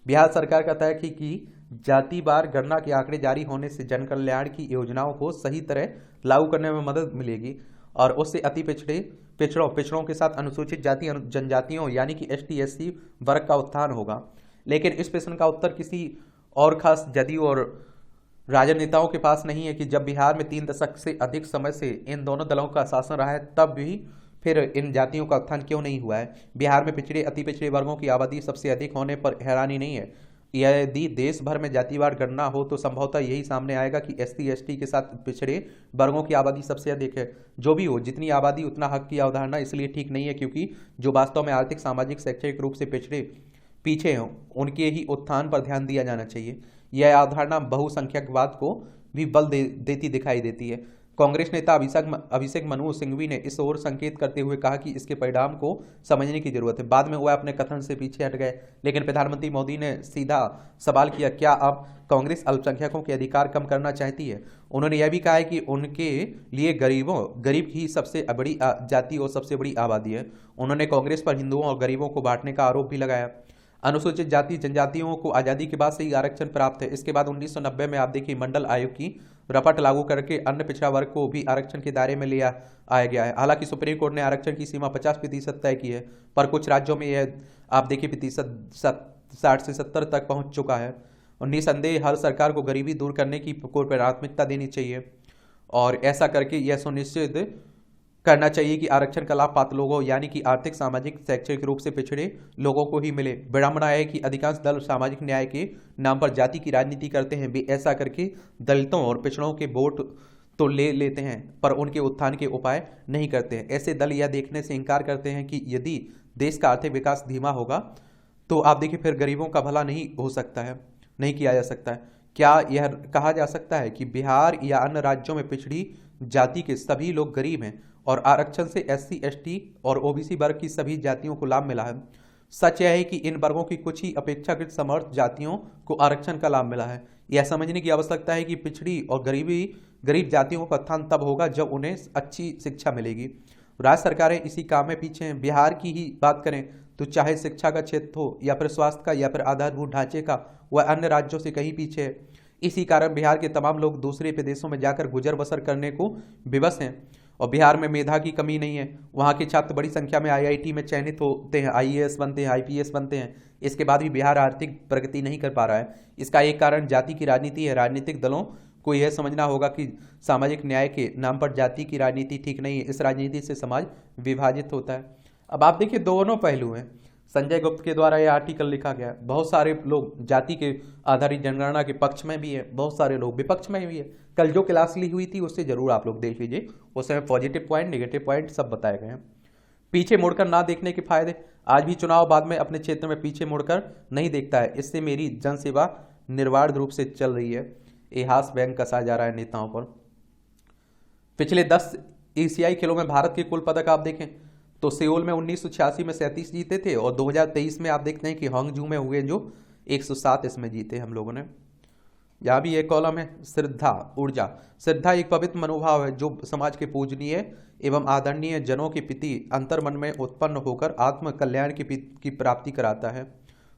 Speaker 1: बिहार सरकार का तय है कि जातिवार गणना के आंकड़े जारी होने से जन कल्याण की योजनाओं को सही तरह लागू करने में मदद मिलेगी और उससे अति पिछड़ों के साथ अनुसूचित जाति जनजातियों यानी कि ST SC वर्ग का उत्थान होगा। लेकिन इस प्रश्न का उत्तर किसी और खास जदयू और राजनेताओं के पास नहीं है कि जब बिहार में 3 दशक से अधिक समय से इन दोनों दलों का शासन रहा है, तब भी फिर इन जातियों का उत्थान क्यों नहीं हुआ है। बिहार में पिछड़े अति पिछड़े वर्गों की आबादी सबसे अधिक होने पर हैरानी नहीं है। यदि देश भर में जातिवार गणना हो तो संभवतः यही सामने आएगा कि SC ST के साथ पिछड़े वर्गों की आबादी सबसे अधिक है। जो भी हो, जितनी आबादी उतना हक की अवधारणा इसलिए ठीक नहीं है क्योंकि जो वास्तव में आर्थिक सामाजिक शैक्षणिक रूप से पीछे हों उनके ही उत्थान पर ध्यान दिया जाना चाहिए। यह अवधारणा बहुसंख्यकवाद को भी बल देती दिखाई देती है। कांग्रेस नेता अभिषेक मनु सिंघवी ने इस ओर संकेत करते हुए कहा कि इसके परिणाम को समझने की जरूरत है। बाद में वह अपने कथन से पीछे हट गए, लेकिन प्रधानमंत्री मोदी ने सीधा सवाल किया, क्या अब कांग्रेस अल्पसंख्यकों के अधिकार कम करना चाहती है। उन्होंने यह भी कहा है कि उनके लिए गरीब ही सबसे बड़ी जाति और सबसे बड़ी आबादी है। उन्होंने कांग्रेस पर हिंदुओं और गरीबों को बांटने का आरोप भी लगाया। अनुसूचित जाति जनजातियों को आज़ादी के बाद से ही आरक्षण प्राप्त है। इसके बाद 1990 में आप देखिए मंडल आयोग की रपट लागू करके अन्य पिछड़ा वर्ग को भी आरक्षण के दायरे में लिया आया गया है। हालांकि सुप्रीम कोर्ट ने आरक्षण की सीमा 50% तय की है, पर कुछ राज्यों में यह आप देखिए प्रतिशत 60 से 70 तक पहुंच चुका है। और निसंदेह हर सरकार को गरीबी दूर करने की को प्राथमिकता देनी चाहिए और ऐसा करके यह सुनिश्चित करना चाहिए कि आरक्षण का लाभ पात्र लोगों यानी कि आर्थिक सामाजिक शैक्षणिक रूप से पिछड़े लोगों को ही मिले। विडंबना है कि अधिकांश दल सामाजिक न्याय के नाम पर जाति की राजनीति करते हैं। वे ऐसा करके दलितों और पिछड़ों के वोट तो ले लेते हैं पर उनके उत्थान के उपाय नहीं करते हैं। ऐसे दल यह देखने से इनकार करते हैं कि यदि देश का आर्थिक विकास धीमा होगा तो आप देखिए फिर गरीबों का भला नहीं हो सकता है, नहीं किया जा सकता है। क्या यह कहा जा सकता है कि बिहार या अन्य राज्यों में पिछड़ी जाति के सभी लोग गरीब हैं और आरक्षण से SC ST और OBC वर्ग की सभी जातियों को लाभ मिला है? सच यह है कि इन वर्गों की कुछ ही अपेक्षाकृत समर्थ जातियों को आरक्षण का लाभ मिला है। यह समझने की आवश्यकता है कि पिछड़ी और गरीब जातियों का उत्थान तब होगा जब उन्हें अच्छी शिक्षा मिलेगी। राज्य सरकारें इसी काम में पीछे हैं। बिहार की ही बात करें तो चाहे शिक्षा का क्षेत्र हो या फिर स्वास्थ्य का या फिर आधारभूत ढांचे का, वह अन्य राज्यों से कहीं पीछे है। इसी कारण बिहार के तमाम लोग दूसरे प्रदेशों में जाकर गुजर बसर करने को विवश हैं। और बिहार में मेधा की कमी नहीं है। वहाँ के छात्र बड़ी संख्या में IIT में चयनित होते हैं, IAS बनते हैं, IPS बनते हैं। इसके बाद भी बिहार आर्थिक प्रगति नहीं कर पा रहा है। इसका एक कारण जाति की राजनीति है। राजनीतिक दलों को यह समझना होगा कि सामाजिक न्याय के नाम पर जाति की राजनीति ठीक नहीं है। इस राजनीति से समाज विभाजित होता है। अब आप देखिए दोनों पहलू हैं। संजय गुप्त के द्वारा यह आर्टिकल लिखा गया है। बहुत सारे लोग जाति के आधारित जनगणना के पक्ष में भी है, बहुत सारे लोग विपक्ष में भी है। कल जो क्लास ली हुई थी उससे जरूर आप लोग देख लीजिए, उसमें पॉजिटिव पॉइंट नेगेटिव पॉइंट सब बताए गए हैं। पीछे मुड़कर ना देखने के फायदे। आज भी चुनाव बाद में अपने क्षेत्र में पीछे मुड़कर नहीं देखता है। इससे मेरी जनसेवा निर्बाध रूप से चल रही है। ये हास्य बैंक कसा जा रहा है नेताओं पर। पिछले 10 एशियाई खेलों में भारत के कुल पदक आप देखें तो सियोल में 1986 में 37 जीते थे और 2023 में आप देखते हैं कि हांगझू में हुए जो 107 इसमें जीते हम लोगों ने। यहाँ भी एक कॉलम है श्रद्धा ऊर्जा। श्रद्धा एक पवित्र मनोभाव है जो समाज के पूजनीय एवं आदरणीय जनों के प्रति अंतर्मन में उत्पन्न होकर आत्म कल्याण की प्राप्ति कराता है।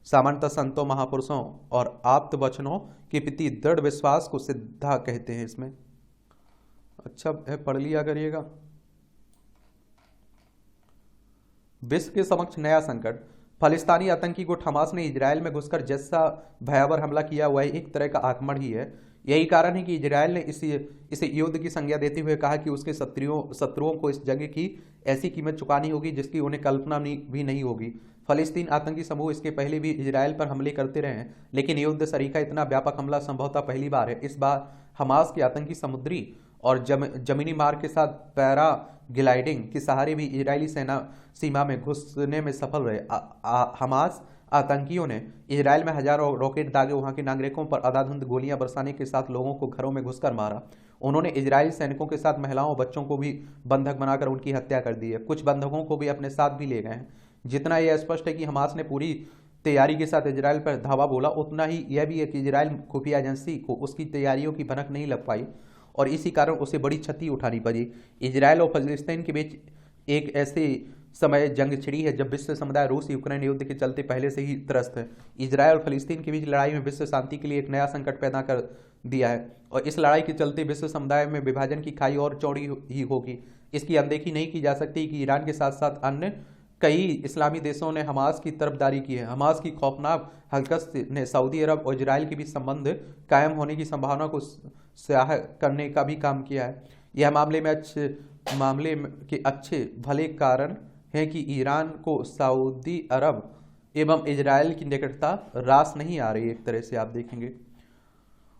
Speaker 1: सामान्यतः संतों महापुरुषों और आप्त वचनों के प्रति दृढ़ विश्वास को श्रद्धा कहते हैं। इसमें अच्छा पढ़ लिया करिएगा। विश्व के समक्ष नया संकट। फलिस्तानी आतंकी गुट हमास ने इजरायल में घुसकर जैसा भयावह हमला किया वह एक तरह का आक्रमण ही है। यही कारण है कि इजराइल ने इसे युद्ध की संज्ञा देते हुए कहा कि उसके शत्रुओं को इस जंग की ऐसी कीमत चुकानी होगी जिसकी उन्हें कल्पना भी नहीं होगी। फलस्तीन आतंकी समूह इसके पहले भी इजराइल पर हमले करते रहे हैं, लेकिन युद्ध सरीखा इतना व्यापक हमला संभवतः पहली बार है। इस बार हमास के आतंकी समुद्री और जमीनी मार्ग के साथ पैरा ग्लाइडिंग के सहारे भी इजरायली सेना सीमा में घुसने में सफल रहे। हमास आतंकियों ने इजराइल में हजारों रॉकेट दागे, वहां के नागरिकों पर अंधाधुंध गोलियां बरसाने के साथ लोगों को घरों में घुसकर मारा। उन्होंने इजरायली सैनिकों के साथ महिलाओं और बच्चों को भी बंधक बनाकर उनकी हत्या कर दी है। कुछ बंधकों को भी अपने साथ भी ले गए हैं। जितना यह स्पष्ट है कि हमास ने पूरी तैयारी के साथ इजराइल पर धावा बोला, उतना ही यह भी है कि इजराइल खुफिया एजेंसी को उसकी तैयारियों की भनक नहीं लग पाई और इसी कारण उसे बड़ी क्षति उठानी पड़ी। इजराइल और फलस्तीन के बीच एक ऐसे समय जंग छिड़ी है जब विश्व समुदाय रूस यूक्रेन युद्ध के चलते पहले से ही त्रस्त है। इजराइल और फलस्तीन के बीच लड़ाई में विश्व शांति के लिए एक नया संकट पैदा कर दिया है और इस लड़ाई के चलते विश्व समुदाय में विभाजन की खाई और चौड़ी ही होगी। इसकी अनदेखी नहीं की जा सकती कि ईरान के साथ साथ अन्य कई इस्लामी देशों ने हमास की तरफदारी की है। हमास की खौफनाक हरकत ने सऊदी अरब और इजराइल के बीच संबंध कायम होने की संभावना को स्याह करने का भी काम किया है। यह मामले के अच्छे भले कारण है कि ईरान को सऊदी अरब एवं इजराइल की निकटता रास नहीं आ रही, एक तरह से आप देखेंगे,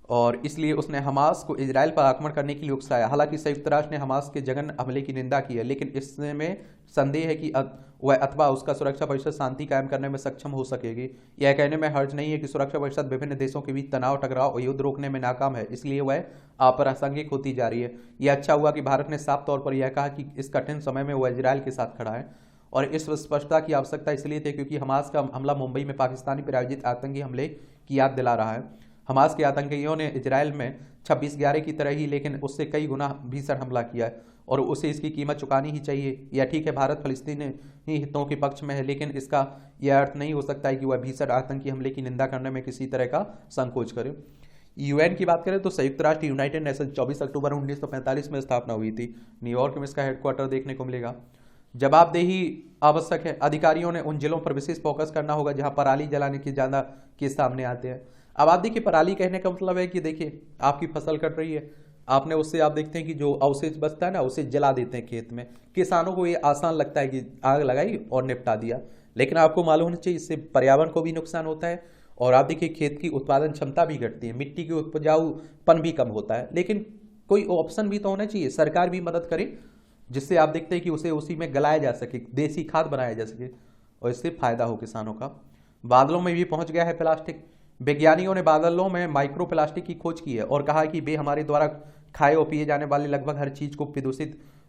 Speaker 1: और इसलिए उसने हमास को इजराइल पर आक्रमण करने के लिए उकसाया। हालांकि संयुक्त राष्ट्र ने हमास के जघन्य हमले की निंदा की है, लेकिन इसमें संदेह है कि वह अथवा उसका सुरक्षा परिषद शांति कायम करने में सक्षम हो सकेगी। यह कहने में हर्ज नहीं है कि सुरक्षा परिषद विभिन्न देशों के बीच तनाव, टकराव और युद्ध रोकने में नाकाम है, इसलिए वह अप्रासंगिक होती जा रही है। यह अच्छा हुआ कि भारत ने साफ तौर पर यह कहा कि इस कठिन समय में वह इजराइल के साथ खड़ा है, और इस स्पष्टता की आवश्यकता इसलिए थी क्योंकि हमास का हमला मुंबई में पाकिस्तानी प्रायोजित आतंकी हमले की याद दिला रहा है। हमास के आतंकियों ने इजराइल में 26/11 की तरह ही लेकिन उससे कई गुना भीषण हमला किया है और उसे इसकी कीमत चुकानी ही चाहिए। यह ठीक है, भारत फलस्तीनी हितों के पक्ष में है, लेकिन इसका यह अर्थ नहीं हो सकता है कि वह भीषण आतंकी हमले की निंदा करने में किसी तरह का संकोच करे। यूएन की बात करें तो संयुक्त राष्ट्र यूनाइटेड नेशन 24 अक्टूबर 1945 में स्थापना हुई थी। न्यूयॉर्क में इसका हेडक्वार्टर देखने को मिलेगा। जवाबदेही आवश्यक है। अधिकारियों ने उन जिलों पर विशेष फोकस करना होगा जहां पराली जलाने की ज्यादा केस सामने आते हैं। अब आप देखिए, पराली कहने का मतलब है कि देखिए आपकी फसल कट रही है, आपने उससे आप देखते हैं कि जो अवशेष बचता है ना उसे जला देते हैं खेत में। किसानों को ये आसान लगता है कि आग लगाई और निपटा दिया, लेकिन आपको मालूम होना चाहिए इससे पर्यावरण को भी नुकसान होता है और आप देखिए खेत की उत्पादन क्षमता भी घटती है, मिट्टी की उपजाऊपन भी कम होता है। लेकिन कोई ऑप्शन भी तो होना चाहिए, सरकार भी मदद करे जिससे आप देखते हैं कि उसे उसी में गलाया जा सके, देसी खाद बनाया जा सके और इससे फायदा हो किसानों का। बादलों में भी पहुंच गया है प्लास्टिक। वैज्ञानिकों ने बादलों में माइक्रो प्लास्टिक की खोज की है और कहा कि वे हमारे द्वारा खाए और पिए जाने वाले लगभग हर चीज को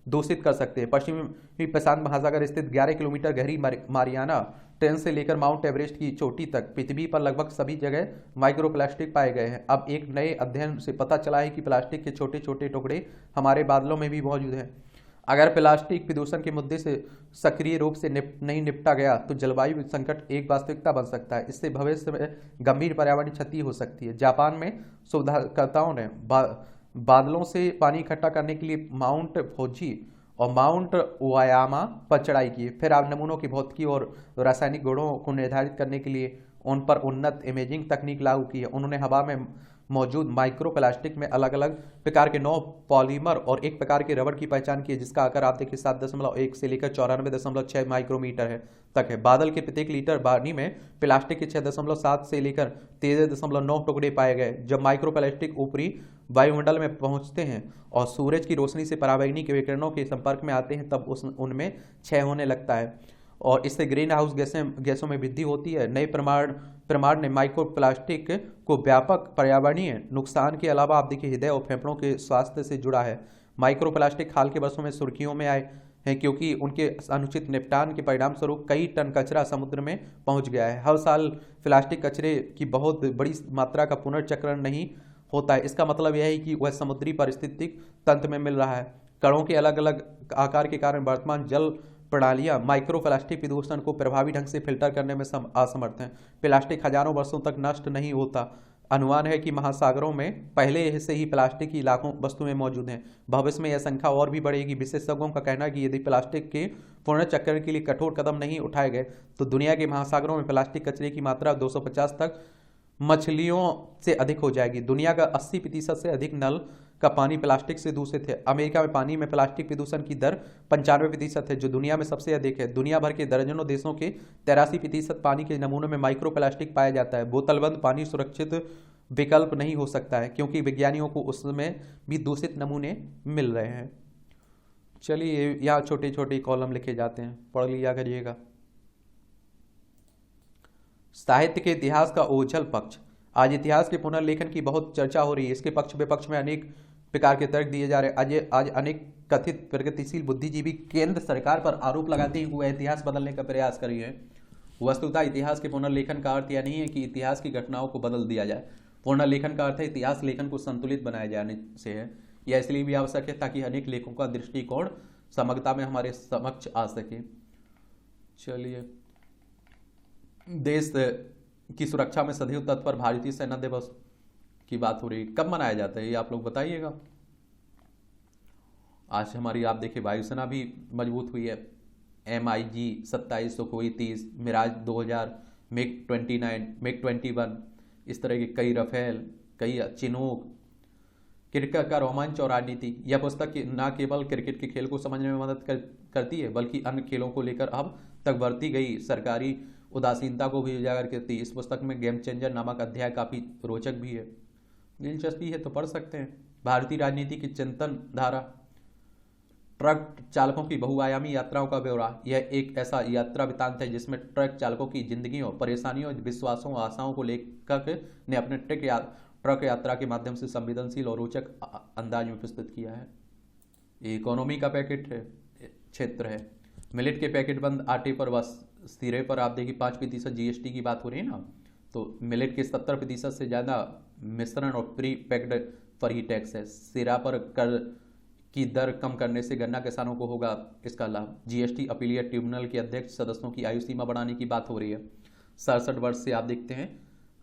Speaker 1: दूषित कर सकते हैं। पश्चिमी प्रशांत महासागर स्थित 11 किलोमीटर गहरी मारियाना ट्रेंच से लेकर माउंट एवरेस्ट की चोटी तक पृथ्वी पर लगभग सभी जगह माइक्रो प्लास्टिक पाए गए हैं। अब एक नए अध्ययन से पता चला है कि प्लास्टिक के छोटे छोटे टुकड़े हमारे बादलों में भी मौजूद हैं। अगर प्लास्टिक प्रदूषण के मुद्दे से सक्रिय रूप से नहीं निपटा गया तो जलवायु संकट एक वास्तविकता बन सकता है। इससे भविष्य में गंभीर पर्यावरणीय क्षति हो सकती है। जापान में शोधकर्ताओं ने बादलों से पानी इकट्ठा करने के लिए माउंट फुजी और माउंट ओयामा पर चढ़ाई की। फिर आप नमूनों की भौतिकी और रासायनिक गुणों को निर्धारित करने के लिए उन पर उन्नत इमेजिंग तकनीक लागू की है। उन्होंने हवा में मौजूद माइक्रो प्लास्टिक में अलग अलग प्रकार के 9 पॉलीमर और एक प्रकार के रबड़ की पहचान की है, जिसका आकार आप देखिए 7.1 से लेकर 94.6 माइक्रोमीटर है तक है। बादल के प्रत्येक लीटर पानी में प्लास्टिक के 6.7 से लेकर 13.9 टुकड़े पाए गए। जब माइक्रो प्लास्टिक ऊपरी वायुमंडल में पहुंचते हैं और सूरज की रोशनी से पराबैंगनी के विकिरणों के संपर्क में आते हैं तब उनमें क्षय होने लगता है और इससे ग्रीन हाउस गैसों में वृद्धि होती है। नए प्रमाण ने माइक्रो प्लास्टिक को व्यापक पर्यावरणीय नुकसान के अलावा आप देखिए हृदय और फेफड़ों के स्वास्थ्य से जुड़ा है। माइक्रो प्लास्टिक हाल के वर्षों में सुर्खियों में आए हैं क्योंकि उनके अनुचित निपटान के परिणाम स्वरूप कई टन कचरा समुद्र में पहुंच गया है। हर साल प्लास्टिक कचरे की बहुत बड़ी मात्रा का पुनर्चक्रण नहीं होता है। इसका मतलब यह है कि वह समुद्री पारिस्थितिक तंत्र में मिल रहा है। कणों के अलग अलग आकार के कारण वर्तमान जल प्रणालियां माइक्रो प्लास्टिक प्रदूषण को प्रभावी ढंग से फिल्टर करने में असमर्थ हैं। प्लास्टिक हजारों वर्षों तक नष्ट नहीं होता। अनुमान है कि महासागरों में पहले से ही प्लास्टिक की लाखों वस्तुएं मौजूद हैं। भविष्य में यह संख्या और भी बढ़ेगी। विशेषज्ञों का कहना है कि यदि प्लास्टिक के पुनर्चक्रण के लिए कठोर कदम नहीं उठाए गए तो दुनिया के महासागरों में प्लास्टिक कचरे की मात्रा 250 तक मछलियों से अधिक हो जाएगी। दुनिया का 80% से अधिक नल का पानी प्लास्टिक से दूषित है। अमेरिका में पानी में प्लास्टिक प्रदूषण की दर 95% है, जो दुनिया में सबसे अधिक है। दुनिया भर के दर्जनों देशों के 83% पानी के नमूनों में माइक्रो प्लास्टिक पाया जाता है। बोतलबंद पानी सुरक्षित विकल्प नहीं हो सकता है, क्योंकि विज्ञानियों को उसमें भी दूषित नमूने मिल रहे हैं। चलिए यहाँ छोटे छोटे कॉलम लिखे जाते हैं, पढ़ लिया करिएगा। साहित्य के इतिहास का ओझल पक्ष। आज इतिहास के पुनर्लेखन की बहुत चर्चा हो रही है। इसके पक्ष विपक्ष में अनेक प्रकार के तर्क दिए जा रहे हैं। आज अनेक कथित प्रगतिशील बुद्धिजीवी केंद्र सरकार पर आरोप लगाते हुए इतिहास बदलने का प्रयास कर रही है। वस्तुतः इतिहास के पुनर्लेखन का अर्थ यह नहीं है कि इतिहास की घटनाओं को बदल दिया जाए। पुनर्लेखन का अर्थ है इतिहास लेखन को संतुलित बनाए जाने से है। यह इसलिए भी आवश्यक है ताकि अनेक लेखकों का दृष्टिकोण समग्रता में हमारे समक्ष आ सके। चलिए, देश की सुरक्षा में सदैव तत्पर भारतीय सेना दिवस की बात हो रही है। कब मनाया जाता है ये आप लोग बताइएगा। आज हमारी आप देखिए वायुसेना भी मजबूत हुई है। MiG 27, Sukhoi 30, Mirage 2000, MiG 29, MiG 21, इस तरह के कई रफेल, कई चिनूक। क्रिकेट का रोमांच और राजनीति। यह पुस्तक न केवल क्रिकेट के खेल को समझने में मदद करती है, बल्कि अन्य खेलों को लेकर अब तक बरती गई सरकारी उदासीनता को भी उजागर करती है। इस पुस्तक में गेम चेंजर नामक अध्याय काफी रोचक भी है। दिलचस्पी है तो पढ़ सकते हैं। भारतीय राजनीति की चिंतन धारा। ट्रक चालकों की बहुआयामी यात्राओं का ब्यौरा। यह एक ऐसा यात्रा वृत्तांत है जिसमें ट्रक चालकों की जिंदगियों, परेशानियों, विश्वासों, आशाओं को लेखक ने अपने ट्रक यात्रा के माध्यम से संवेदनशील और रोचक अंदाज में प्रस्तुत किया है। इकोनॉमी का पैकेट है, क्षेत्र है। मिलेट के पैकेट बंद आटे पर व सिरे पर आप देखिए 5% GST की बात हो रही है ना, तो मिलेट के 70% से ज़्यादा मिश्रण और प्री पैक्ड पर ही टैक्स है। सिरा पर कर की दर कम करने से गन्ना किसानों को होगा इसका लाभ। GST अपीलियट ट्रिब्यूनल के अध्यक्ष सदस्यों की आयु सीमा बढ़ाने की बात हो रही है। 67 वर्ष से आप देखते हैं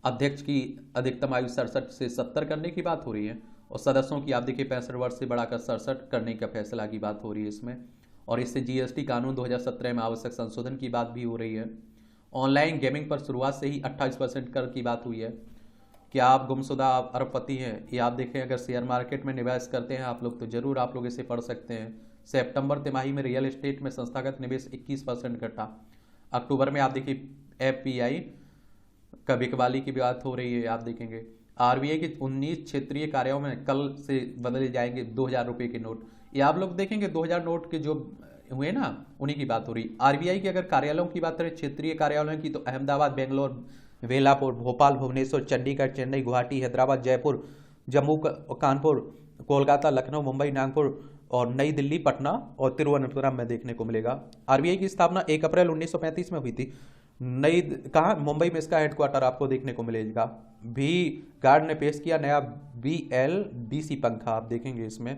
Speaker 1: अध्यक्ष की अधिकतम आयु 67 से 70 करने की बात हो रही है, और सदस्यों की आप देखिए 65 वर्ष से बढ़ाकर 67 करने का फैसला की बात हो रही है इसमें। और इससे GST कानून 2017 में आवश्यक संशोधन की बात भी हो रही है। ऑनलाइन गेमिंग पर शुरुआत से ही 28% कर की बात हुई है। क्या आप गुमशुदा अरबपति हैं? ये आप देखें, अगर शेयर मार्केट में निवेश करते हैं आप लोग तो जरूर आप लोग इसे पढ़ सकते हैं। सितंबर तिमाही में रियल एस्टेट में संस्थागत निवेश 21% घटा। अक्टूबर में आप देखिए FPI का बिकवाली की बात हो रही है। आप देखेंगे RBI के 19 क्षेत्रीय कार्यालयों में कल से बदले जाएंगे 2000 रुपये के नोट। ये आप लोग देखेंगे 2000 नोट के जो हुए ना, उन्हीं की बात हो रही। RBI के अगर कार्यालयों की बात करें, क्षेत्रीय कार्यालयों की, तो अहमदाबाद, बेंगलोर, बेलापुर, भोपाल, भुवनेश्वर, चंडीगढ़, चेन्नई, गुवाहाटी, हैदराबाद, जयपुर, जम्मू कानपुर, कोलकाता, लखनऊ, मुंबई, नागपुर और नई दिल्ली, पटना और तिरुवनंतपुरम में देखने को मिलेगा। RBI की स्थापना 1 अप्रैल 1935 में हुई थी। नई कहाँ? मुंबई में इसका हेडक्वार्टर आपको देखने को मिलेगा। भी गार्ड ने पेश किया नया BLDC पंखा, आप देखेंगे इसमें।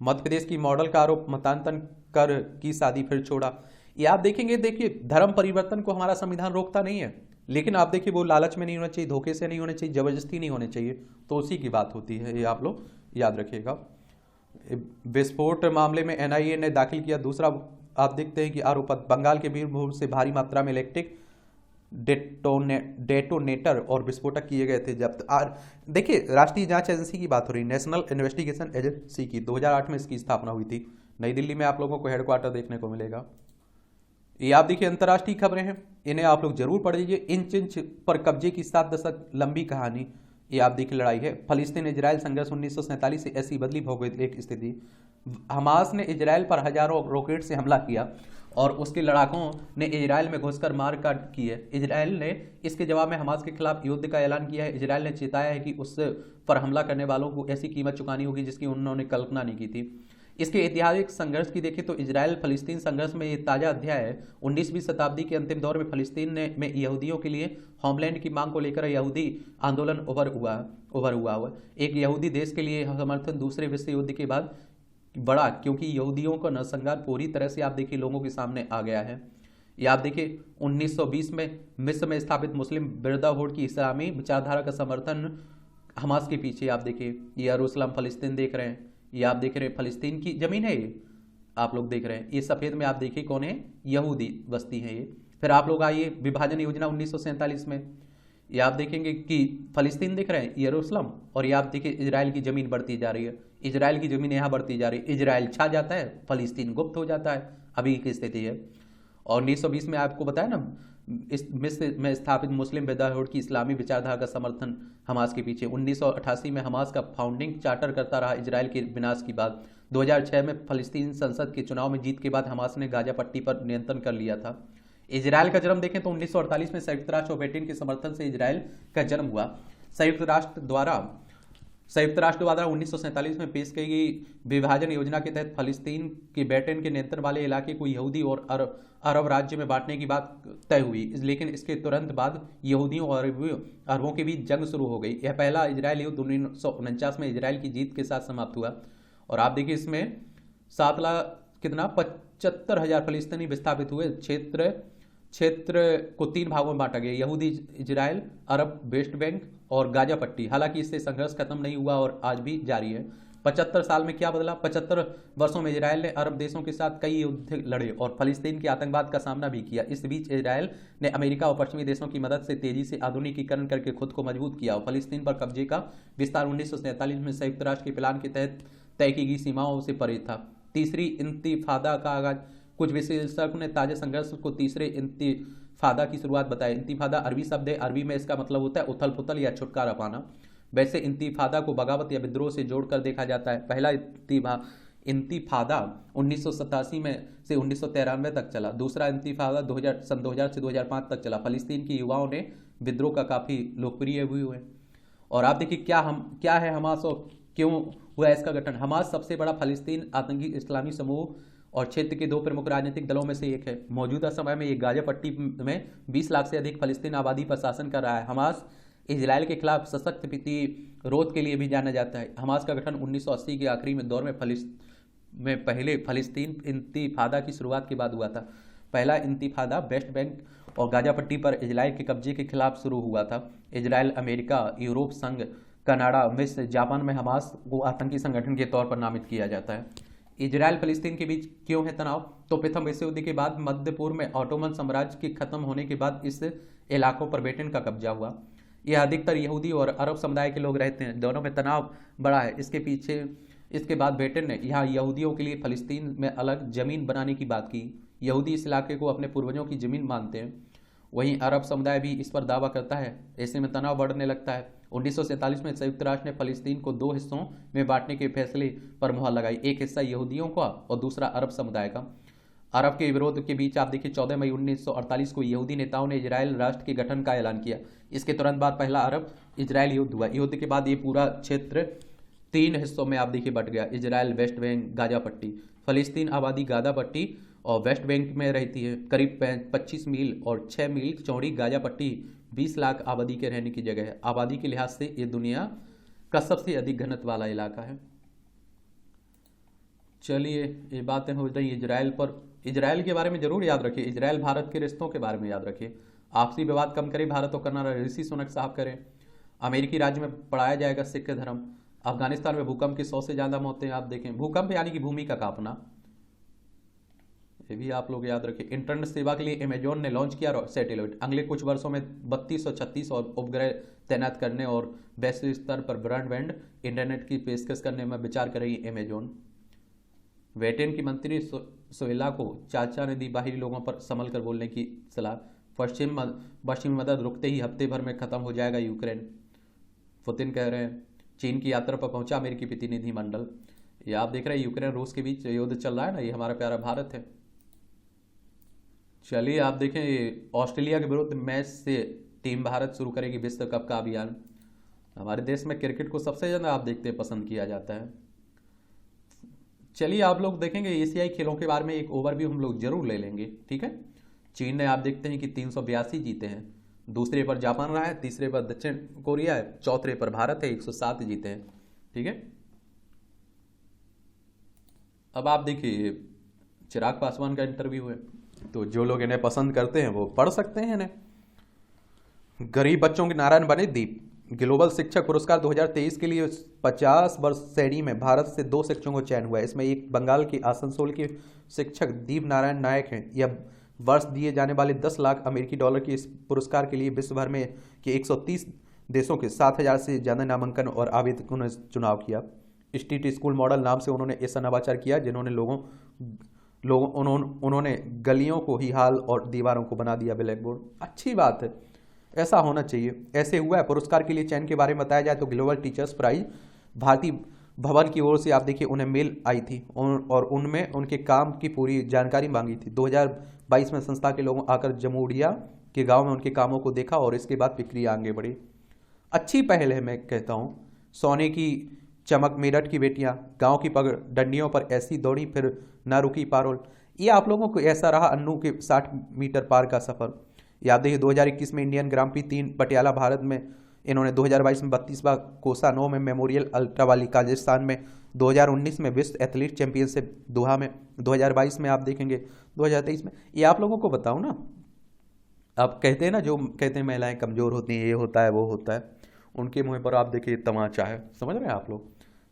Speaker 1: मध्य प्रदेश की मॉडल का आरोप, मतांतरण कर की शादी फिर छोड़ा। ये आप देखेंगे, देखिए धर्म परिवर्तन को हमारा संविधान रोकता नहीं है, लेकिन आप देखिए वो लालच में नहीं होना चाहिए, धोखे से नहीं होना चाहिए, जबरदस्ती नहीं होनी चाहिए, तो उसी की बात होती है। ये आप लोग याद रखिएगा। विस्फोट मामले में NIA ने दाखिल किया दूसरा, आप देखते हैं कि आरोप, बंगाल के बीरभूम से भारी मात्रा में इलेक्ट्रिक डेटोनेटर और विस्फोटक किए गए थे जब्त। देखिए राष्ट्रीय जांच एजेंसी की बात हो रही, नेशनल इन्वेस्टिगेशन एजेंसी की 2008 में इसकी स्थापना हुई थी। नई दिल्ली में आप लोगों को हेडक्वार्टर देखने को मिलेगा। ये आप देखिए अंतर्राष्ट्रीय खबरें हैं, इन्हें आप लोग जरूर पढ़ लीजिए। इंच इंच पर कब्जे की 7 दशक लंबी कहानी, ये आप देखिए लड़ाई है। फलस्तीन इजराइल संघर्ष 1947 से ऐसी बदली भौगोलिक स्थिति। हमास ने इजराइल पर हजारों रॉकेट से हमला किया और उसके लड़ाकों ने इजराइल में घुसकर मारकाट की है। इजराइल ने इसके जवाब में हमास के खिलाफ युद्ध का ऐलान किया है। इजराइल ने चेताया है कि उस पर हमला करने वालों को ऐसी कीमत चुकानी होगी जिसकी उन्होंने कल्पना नहीं की थी। इसके ऐतिहासिक संघर्ष की देखें तो इजराइल फलस्तीन संघर्ष में ये ताजा अध्याय है। 19वीं शताब्दी के अंतिम दौर में फलस्तीन में यहूदियों के लिए होमलैंड की मांग को लेकर यहूदी आंदोलन उभर हुआ। एक यहूदी देश के लिए समर्थन दूसरे विश्व युद्ध के बाद बड़ा, क्योंकि यहूदियों का नरसंहार पूरी तरह से आप देखिए लोगों के सामने आ गया है। ये आप देखिए 1920 में मिस्र में स्थापित मुस्लिम ब्रदरहुड की इस्लामी विचारधारा का समर्थन हमास के पीछे आप देखिए। यरूशलेम फलस्तीन देख रहे हैं, ये आप देख रहे हैं फलस्तीन की जमीन है, ये आप लोग देख रहे हैं। ये सफेद में आप देखिए कौन है, यहूदी बस्ती है ये। फिर आप लोग आइए विभाजन योजना 1947 में, ये आप देखेंगे कि फलस्तीन दिख रहे हैं, यरूशलेम, और ये आप देखिए इजराइल की ज़मीन बढ़ती जा रही है, इजराइल की ज़मीन यहाँ बढ़ती जा रही है, इजराइल छा जाता है, फलस्तीन गुप्त हो जाता है, अभी की स्थिति है। और 1920 में आपको बताया ना, इस मिस्र में स्थापित मुस्लिम ब्रदरहुड की इस्लामी विचारधारा का समर्थन हमास के पीछे। 1988 में हमास का फाउंडिंग चार्टर करता रहा इजराइल के विनाश की बात। 2006 में फलस्तीन संसद के चुनाव में जीत के बाद हमास ने गाजा पट्टी पर नियंत्रण कर लिया था। इजराइल का जन्म देखें तो 1948 में संयुक्त राष्ट्र और ब्रिटेन के समर्थन से इजराइल का जन्म हुआ। संयुक्त राष्ट्र द्वारा 1947 में पेश की गई विभाजन योजना के तहत फलस्तीन के ब्रिटेन के नियंत्रण वाले इलाके को यहूदी और अरब राज्य में बांटने की बात तय हुई, लेकिन इसके तुरंत बाद यहूदियों और अरबों के बीच जंग शुरू हो गई। यह पहला इजरायल युद्ध 1949 में इजराइल की जीत के साथ समाप्त हुआ। और आप देखिए इसमें 75,000 फलस्तीनी विस्थापित हुए। क्षेत्र को 3 भागों में बांटा गया, यहूदी इजराइल, अरब वेस्ट बैंक और गाजा पट्टी। हालांकि इससे संघर्ष खत्म नहीं हुआ और आज भी जारी है। 75 साल में क्या बदला? 75 वर्षों में इजराइल ने अरब देशों के साथ कई युद्ध लड़े और फलस्तीन के आतंकवाद का सामना भी किया। इस बीच इजराइल ने अमेरिका और पश्चिमी देशों की मदद से तेजी से आधुनिकीकरण करके खुद को मजबूत किया और फलस्तीन पर कब्जे का विस्तार 1947 में संयुक्त राष्ट्र के प्लान के तहत तय की गई सीमाओं से परे था। तीसरी इंतिफादा का आगाज। कुछ विशेषज्ञों ने ताजा संघर्ष को तीसरे इंतिफादा की शुरुआत बताया। इंतिफादा अरबी शब्द है, अरबी में इसका मतलब होता है उथल पुथल या छुटकारा पाना। वैसे इंतिफादा को बगावत या विद्रोह से जोड़कर देखा जाता है। पहला इंतिफादा 1987 में से 1993 तक चला। दूसरा इंतिफादा 2000 से 2005 तक चला। फलस्तीन के युवाओं ने विद्रोह का काफ़ी लोकप्रिय भी हुए। और आप देखिए क्या है हमास और क्यों हुआ इसका गठन। हमास सबसे बड़ा फलस्तीन आतंकी इस्लामी समूह और क्षेत्र के 2 प्रमुख राजनीतिक दलों में से एक है। मौजूदा समय में ये गाजा पट्टी में 20 लाख से अधिक फलस्तीन आबादी पर शासन कर रहा है। हमास इजराइल के खिलाफ सशक्त प्रतिरोध के लिए भी जाना जाता है। हमास का गठन 1980 के आखिरी में दौर में पहले फलस्तीन इंतिफादा की शुरुआत के बाद हुआ था। पहला इंतिफादा वेस्ट बैंक और गाजा पट्टी पर इजराइल के कब्जे के खिलाफ शुरू हुआ था। इजराइल, अमेरिका, यूरोप संघ, कनाडा, मिस्र, जापान में हमास को आतंकी संगठन के तौर पर नामित किया जाता है। इजराइल फलस्तीन के बीच क्यों है तनाव? तो प्रथम विश्व युद्ध के बाद मध्य पूर्व में ऑटोमन साम्राज्य के खत्म होने के बाद इस इलाकों पर ब्रिटेन का कब्जा हुआ। यह अधिकतर यहूदी और अरब समुदाय के लोग रहते हैं। दोनों में तनाव बड़ा है। इसके बाद ब्रिटेन ने यहाँ यहूदियों के लिए फलस्तीन में अलग जमीन बनाने की बात की। यहूदी इस इलाके को अपने पूर्वजों की जमीन मानते हैं, वहीं अरब समुदाय भी इस पर दावा करता है। ऐसे में तनाव बढ़ने लगता है। 1947 में संयुक्त राष्ट्र ने फलस्तीन को 2 हिस्सों में बांटने के फैसले पर मुहर लगाई। एक हिस्सा यहूदियों का और दूसरा अरब समुदाय का। अरब के विरोध के बीच आप देखिए 14 मई 1948 को यहूदी नेताओं ने इजराइल राष्ट्र के गठन का ऐलान किया। इसके तुरंत बाद पहला अरब इजराइल युद्ध हुआ। युद्ध के बाद ये पूरा क्षेत्र 3 हिस्सों में आप देखिए बट गया। इजराइल, वेस्ट बैंक, गाजा पट्टी। फलस्तीन आबादी गाजा पट्टी और वेस्ट बैंक में रहती है। करीब 25 मील और 6 मील चौड़ी गाजा पट्टी 20 लाख आबादी के रहने की जगह है। आबादी के लिहाज से ये दुनिया का सबसे अधिक घनत्व वाला इलाका है। चलिए ये बातें हो गई इजराइल पर। इजराइल के बारे में जरूर याद रखिए। इजराइल भारत के रिश्तों के बारे में याद रखिए। आपसी विवाद कम करें भारत और कनाडा, ऋषि सुनक साहब करें। अमेरिकी राज्य में पढ़ाया जाएगा सिख धर्म। अफगानिस्तान में भूकंप की 100 से ज़्यादा मौतें आप देखें। भूकंप यानी कि भूमि का कांपना, ये भी आप लोग याद रखिए। इंटरनेट सेवा के लिए अमेजॉन ने लॉन्च किया सैटेलाइट। अगले कुछ वर्षों में 3236 और उपग्रह तैनात करने और वैश्विक स्तर पर ब्रॉडबैंड इंटरनेट की पेशकश करने में विचार कर रही अमेजॉन। ब्रिटेन की मंत्री सोहेला को चाचा ने दी बाहरी लोगों पर संभल कर बोलने की सलाह। पश्चिमी मदद रुकते ही हफ्ते भर में खत्म हो जाएगा यूक्रेन, पुतिन कह रहे हैं। चीन की यात्रा पर पहुंचा अमेरिकी प्रतिनिधिमंडल। ये आप देख रहे हैं यूक्रेन रूस के बीच युद्ध चल रहा है ना, ये हमारा प्यारा भारत है। चलिए आप देखें ये ऑस्ट्रेलिया के विरुद्ध मैच से टीम भारत शुरू करेगी विश्व कप का अभियान। हमारे देश में क्रिकेट को सबसे ज़्यादा आप देखते पसंद किया जाता है। चलिए आप लोग देखेंगे एशियाई खेलों के बारे में एक ओवरव्यू हम लोग जरूर ले लेंगे, ठीक है। चीन ने आप देखते हैं कि 382 जीते हैं। दूसरे पर जापान रहा है, तीसरे पर दक्षिण कोरिया है, चौथे पर भारत है, 107 जीते हैं, ठीक है। अब आप देखिए चिराग पासवान का इंटरव्यू है, तो जो लोग इन्हें पसंद करते हैं वो पढ़ सकते हैं इन्हें। गरीब बच्चों के नारायण बने दीप। ग्लोबल शिक्षक पुरस्कार 2023 के लिए 50 वर्ष श्रेणी में भारत से 2 शिक्षकों को चयन हुआ है। इसमें एक बंगाल के आसनसोल के शिक्षक दीप नारायण नायक हैं। यह वर्ष दिए जाने वाले $10 लाख के इस पुरस्कार के लिए विश्व भर में कि 130 देशों के 7,000 से ज़्यादा नामांकन और आवेदकों ने चुनाव किया। स्ट्रीट स्कूल मॉडल नाम से उन्होंने ऐसा नवाचार किया जिन्होंने उन्होंने गलियों को ही हाल और दीवारों को बना दिया ब्लैक बोर्ड। अच्छी बात है, ऐसा होना चाहिए। ऐसे हुआ है। पुरस्कार के लिए चयन के बारे में बताया जाए तो ग्लोबल टीचर्स प्राइज भारतीय भवन की ओर से आप देखिए उन्हें मेल आई थी और उनमें उनके काम की पूरी जानकारी मांगी थी। 2022 में संस्था के लोगों आकर जमूरिया के गांव में उनके कामों को देखा और इसके बाद प्रक्रिया आगे बढ़ी। अच्छी पहल है, मैं कहता हूँ। सोने की चमक मेरठ की बेटियां गांव की पगडंडियों पर ऐसी दौड़ी फिर न रुकी पारोल। ये आप लोगों को ऐसा रहा अन्नू के 60 मीटर पार का सफर। याद देखिए 2021 में इंडियन ग्राम प्री 3 पटियाला भारत में इन्होंने 2022 में 32वां कोसा 9 में मेमोरियल अल्ट्रा वाली काजाकिस्तान में, 2019 में विश्व एथलीट चैंपियनशिप दोहा में, 2022 में आप देखेंगे 2023 में। ये आप लोगों को बताऊं ना, आप कहते हैं ना, जो कहते हैं महिलाएं कमज़ोर होती हैं, ये होता है वो होता है, उनके मुँह पर आप देखिए तमाचा है। समझ रहे हैं आप लोग?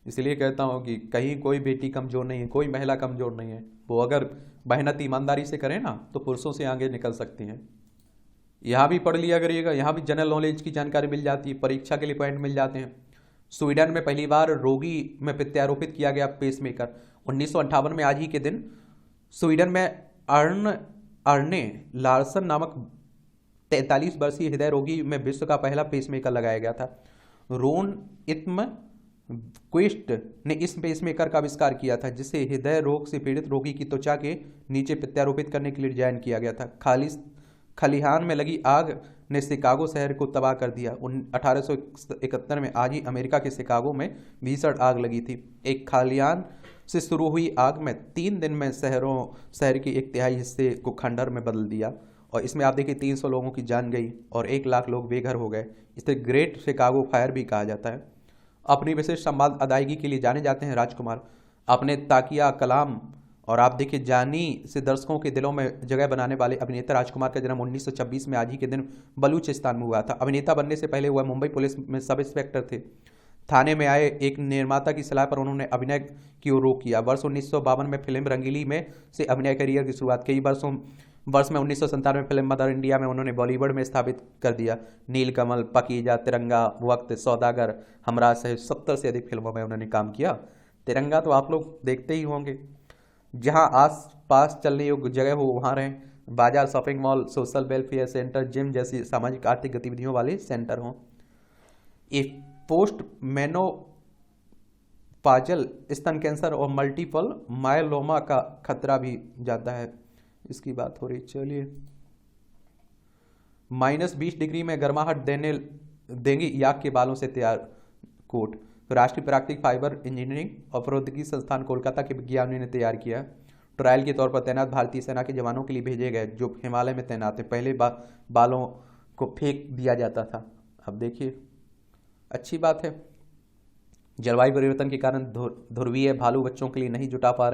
Speaker 1: इसलिए कहता हूँ कि कहीं कोई बेटी कमज़ोर नहीं है, कोई महिला कमज़ोर नहीं है। वो अगर मेहनत ईमानदारी से करें ना तो पुरुषों से आगे निकल सकती हैं। यहाँ भी पढ़ लिया करिएगा, यहाँ भी जनरल नॉलेज की जानकारी मिल जाती है, परीक्षा के लिए पॉइंट मिल जाते हैं। स्वीडन में पहली बार रोगी में प्रत्यारोपित किया गया पेसमेकर 1958 में आज ही के दिन। स्वीडन में अर्ने लार्सन नामक 43 वर्षीय हृदय रोगी में विश्व का पहला पेसमेकर लगाया गया था। रोन इत्म क्विस्ट ने इस पेसमेकर का आविष्कार किया था जिसे हृदय रोग से पीड़ित रोगी की त्वचा के नीचे प्रत्यारोपित करने के लिए डिजाइन किया गया था। खलिहान में लगी आग ने शिकागो शहर को तबाह कर दिया। 1871 में आज ही अमेरिका के शिकागो में भीषण आग लगी थी। एक खलिहान से शुरू हुई आग में 3 दिन में शहर के 1/3 हिस्से को खंडहर में बदल दिया और इसमें आप देखिए 300 लोगों की जान गई और 1 लाख लोग बेघर हो गए। इसे ग्रेट शिकागो फायर भी कहा जाता है। अपनी विशेष संवाद अदायगी के लिए जाने जाते हैं राजकुमार। अपने ताकिया कलाम और आप देखिए जानी से दर्शकों के दिलों में जगह बनाने वाले अभिनेता राजकुमार का जन्म 1926 में आज ही के दिन बलूचिस्तान में हुआ था। अभिनेता बनने से पहले वह मुंबई पुलिस में सब इंस्पेक्टर थे। थाने में आए एक निर्माता की सलाह पर उन्होंने अभिनय की ओर रुख किया। वर्ष 1952 में फिल्म रंगीली में से अभिनय करियर की शुरुआत कई वर्ष में 1997 में फिल्म मदर इंडिया में उन्होंने बॉलीवुड में स्थापित कर दिया। नीलकमल, पकीजा, तिरंगा, वक्त, सौदागर, हमराज सहित 70 से अधिक फिल्मों में उन्होंने काम किया। तिरंगा तो आप लोग देखते ही होंगे। जहां आस पास चलने योग्य जगह हो वहां रहें। बाजार, shopping mall, social welfare centre, gym जैसी सामाजिक आर्थिक गतिविधियों वाले सेंटर हों। पोस्ट मेनोपाजल स्तन कैंसर और मल्टीपल मायलोमा का खतरा भी जाता है। इसकी बात हो रही। चलिए, -20 डिग्री में गर्माहट देंगे याक के बालों से तैयार कोट। राष्ट्रीय प्राकृतिक फाइबर इंजीनियरिंग और प्रौद्योगिकी संस्थान कोलकाता के विज्ञानियों ने तैयार किया। ट्रायल के तौर पर तैनात भारतीय सेना के जवानों के लिए भेजे गए जो हिमालय में तैनात हैं। पहले बालों को फेंक दिया जाता था, अब देखिए अच्छी बात है। जलवायु परिवर्तन के कारण ध्रुवीय भालू बच्चों के लिए नहीं जुटा पा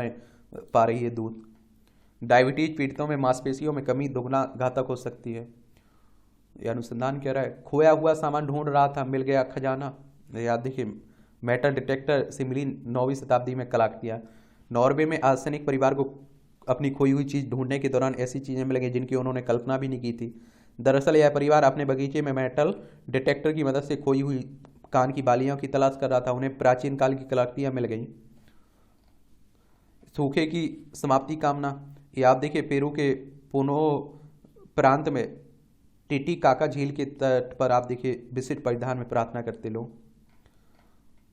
Speaker 1: रही है दूध। डायबिटीज पीड़ितों में मांसपेशियों में कमी दोगुना घातक हो सकती है। यह अनुसंधान कह रहा है। खोया हुआ सामान ढूंढ रहा था, मिल गया खजाना। याद देखिए मेटल डिटेक्टर से मिली 9वीं शताब्दी में कलाकृतियाँ। नॉर्वे में आर्सेनिक परिवार को अपनी खोई हुई चीज़ ढूंढने के दौरान ऐसी चीज़ें मिल गई जिनकी उन्होंने कल्पना भी नहीं की थी। दरअसल यह परिवार अपने बगीचे में मेटल डिटेक्टर की मदद से खोई हुई कान की बालियों की तलाश कर रहा था। उन्हें प्राचीन काल की कलाकृतियाँ मिल गईं। सूखे की समाप्ति कामना। ये आप देखिए पेरू के पुनो प्रांत में टिटिकाका झील के तट पर आप देखिए विशिष्ट परिधान में प्रार्थना करते लोग।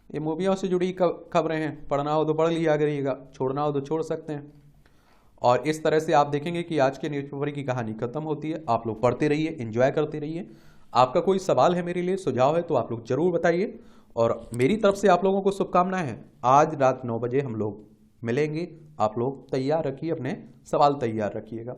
Speaker 1: ये मूवियों से जुड़ी खबरें हैं, पढ़ना हो तो पढ़ लिया करिएगा, छोड़ना हो तो छोड़ सकते हैं। और इस तरह से आप देखेंगे कि आज के न्यूज़पेपर की कहानी खत्म होती है। आप लोग पढ़ते रहिए, एंजॉय करते रहिए। आपका कोई सवाल है मेरे लिए, सुझाव है तो आप लोग जरूर बताइए और मेरी तरफ से आप लोगों को शुभकामनाएं हैं। आज रात 9 बजे हम लोग मिलेंगे। आप लोग तैयार रखिए, अपने सवाल तैयार रखिएगा।